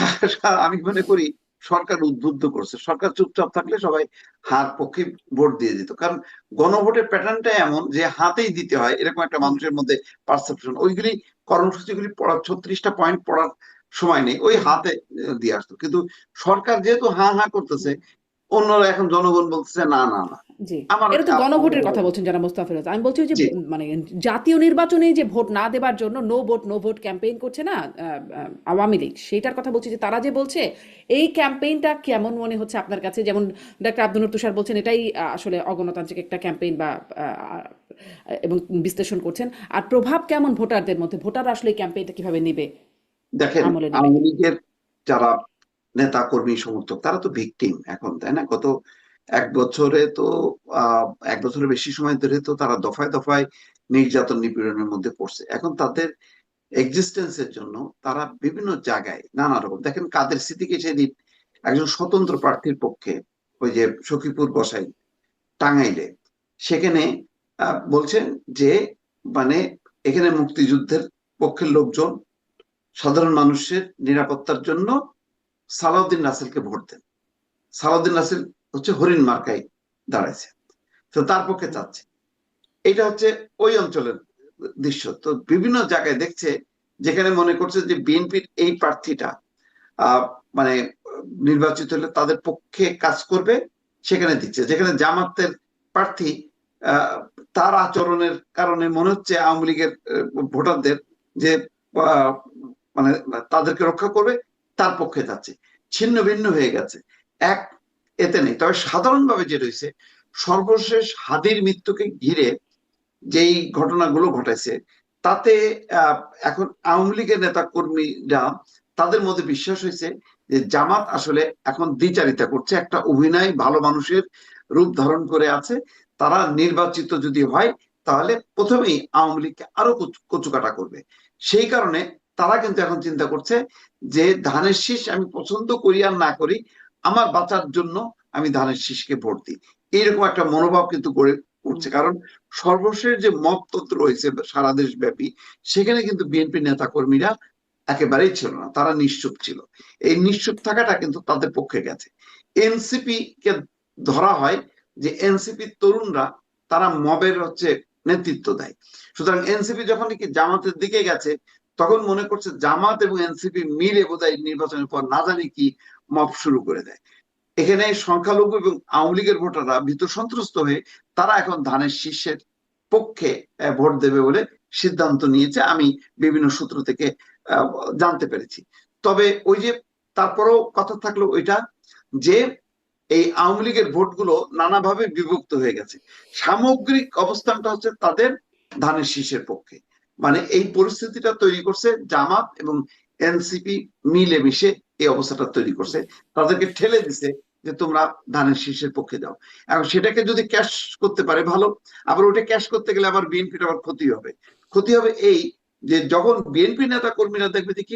S3: আমি মনে করি সরকার উদ্বুদ্ধ করছে। সরকার চুপচাপ থাকলে সবাই হার পক্ষে ভোট দিয়ে দিত, কারণ গণভোটের প্যাটার্নটা এমন যে হাতেই দিতে হয়, এরকম একটা মানুষের মধ্যে পারসেপশন। ওইগুলি কর্মসূচিগুলি পড়ার 36টা পয়েন্ট পড়ার সময় নেই, ওই হাতে দিয়ে আসতো। কিন্তু সরকার যেহেতু হা হা করতেছে, অন্যরা এখন জনগণ বলতেছে না না না।
S1: জি,
S3: আমার
S1: এটা তো গণভোটের কথা বলছেন যারা মোস্তাফিজ। আমি বলছি যে
S3: জি
S1: মানে জাতীয় নির্বাচনে যে ভোট না দেবার জন্য নো ভোট ক্যাম্পেইন করছে না আওয়ামী লীগ, সেটার কথা বলছি। যে তারা যে বলছে, এই ক্যাম্পেইনটা কেমন মনে হচ্ছে আপনার কাছে? যেমন ডাক্তার আব্দুল নূর তুষার বলছেন এটাই আসলে অগণতান্ত্রিক একটা ক্যাম্পেইন বা এবং বিশ্লেষণ করছেন। আর প্রভাব কেমন ভোটারদের মধ্যে? ভোটার আসলে এই ক্যাম্পেইনটা কিভাবে নেবে,
S3: দেখেন,
S1: আমলে নেবে?
S3: আওয়ামী লীগের যারা নেতা কর্মী সমর্থক তারা তো ভিকটিম এখন, তাই না? গত এক বছরে তো 1 বছরের বেশি সময় ধরে তো তারা দফায় দফায় নির্যাতন নিপীড়নের মধ্যে পড়ছে। এখন তাদের এক্সিস্টেন্সের জন্য তারা বিভিন্ন জায়গায় নানা রকম, দেখেন কাদের সিদ্দিকী সেদিন একজন স্বতন্ত্র প্রার্থীর পক্ষে, ওই যে সখীপুর গোসাই টাঙ্গাইলে, সেখানে বলছেন যে মানে এখানে মুক্তিযুদ্ধের পক্ষের লোকজন সাধারণ মানুষের নিরাপত্তার জন্য সালাউদ্দিন রাসেলকে ভোট দেন। সালাউদ্দিন রাসেল হচ্ছে হরিণ মার্কায় দাঁড়াইছে, তো তার পক্ষে চাচ্ছে। এটা হচ্ছে ওই অঞ্চলের দৃশ্য। তো বিভিন্ন জায়গায় দেখছে যেখানে মনে করছে যে বিএনপির এই প্রার্থীটা মানে নির্বাচিত হলে তাদের পক্ষে কাজ করবে, সেখানে দিচ্ছে। যেখানে জামাতের প্রার্থী তার আচরণের কারণে মনে হচ্ছে আওয়ামী লীগের ভোটারদের যে মানে তাদেরকে রক্ষা করবে, তার পক্ষে যাচ্ছে। ছিন্ন ভিন্ন হয়ে গেছে, এক এতে নেই। তবে সাধারণভাবে যে রয়েছে, সর্বশেষ হাদির মৃত্যুকে ঘিরে যেই ঘটনাগুলো ঘটেছে, তাতে এখন আওয়ামী লীগের নেতা কর্মীরা তাদের মধ্যে বিশ্বাস হয়েছে যে জামাত আসলে এখন দ্বিচারিতা করছে, একটা অভিনয় ভালো মানুষের রূপ ধারণ করে আছে। তারা নির্বাচিত যদি হয় তাহলে প্রথমেই আওয়ামী লীগকে আরো কচুকাটা করবে। সেই কারণে তারা কিন্তু এখন চিন্তা করছে যে ধানের শীষ আমি পছন্দ করি আর না করি, আমার বাঁচার জন্য আমি ধানের শীষকে ভোট দিই, এইরকম একটা মনোভাব কিন্তু গড়ে উঠছে। কারণ সর্বশেষ যে মততন্ত্র রয়েছে সারা দেশ ব্যাপী, সেখানে কিন্তু বিএনপি নেতা কর্মীরা একেবারেই ছিল না, তারা নিশ্চুপ ছিল। এই নিশ্চুপ থাকাটা কিন্তু তাদের পক্ষে গেছে। এনসিপি কে ধরা হয় যে এনসিপি তরুণরা তারা মবের হচ্ছে নেতৃত্ব দেয়। সুতরাং এনসিপি যখন কি জামাতের দিকে গেছে, তখন মনে করছে জামাত এবং এনসিপি মিলে বোধহয় নির্বাচনের পর না জানি কি মব শুরু করে দেয়। এখানে সংখ্যালঘু এবং আওয়ামী লীগের ভোটাররা ভীত সন্ত্রস্ত হয়ে তারা এখন ধানের শীর্ষের পক্ষে ভোট দেবে বলে সিদ্ধান্ত নিয়েছে, আমি বিভিন্ন সূত্র থেকে জানতে পেরেছি। তবে ওই যে তারপরেও কথা থাকলো ওইটা যে এই আওয়ামী লীগের ভোটগুলো নানাভাবে বিভক্ত হয়ে গেছে। সামগ্রিক অবস্থানটা হচ্ছে তাদের ধানের শীষের পক্ষে। মানে এই পরিস্থিতিটা তৈরি করছে জামাত এবং এনসিপি মিলেমিশে, এই অবস্থাটা তৈরি করছে, তাদেরকে ঠেলে দিছে যে তোমরা ধানের শীষের পক্ষে যাও। এখন সেটাকে যদি ক্যাশ করতে পারে ভালো, আবার ওটা ক্যাশ করতে গেলে আবার বিএনপির আবার ক্ষতি হবে। ক্ষতি হবে এই যে যখন বিএনপি নেতা কর্মীরা দেখবে যে কি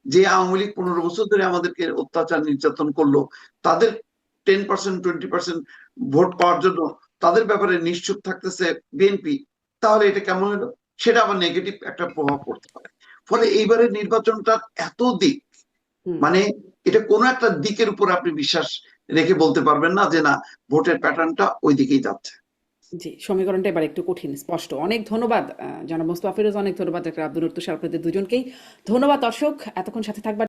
S3: যে আওয়ামী লীগ 15 বছর ধরে আমাদেরকে অত্যাচার নির্যাতন করলো, তাদের 10% 20% ভোট পাওয়ার জন্য তাদের ব্যাপারে নিশ্চুপ থাকতেছে বিএনপি, তাহলে এটা কেমন হলো? সেটা আবার নেগেটিভ একটা প্রভাব পড়তে পারে। ফলে এইবারের নির্বাচনটা এত দিক, মানে এটা কোনো একটা দিকের উপর আপনি বিশ্বাস রেখে বলতে পারবেন না যে না ভোটের প্যাটার্নটা ওই দিকেই যাচ্ছে।
S1: জি, সমীকরণটা এবার একটু কঠিন, স্পষ্ট। অনেক ধন্যবাদ জনাব মোস্তফা ফিরোজ, অনেক ধন্যবাদ ডাক্তার আব্দুল নূর তুষার, আপনাদের দুজনকেই ধন্যবাদ। দর্শক, এতক্ষণ সাথে থাকবার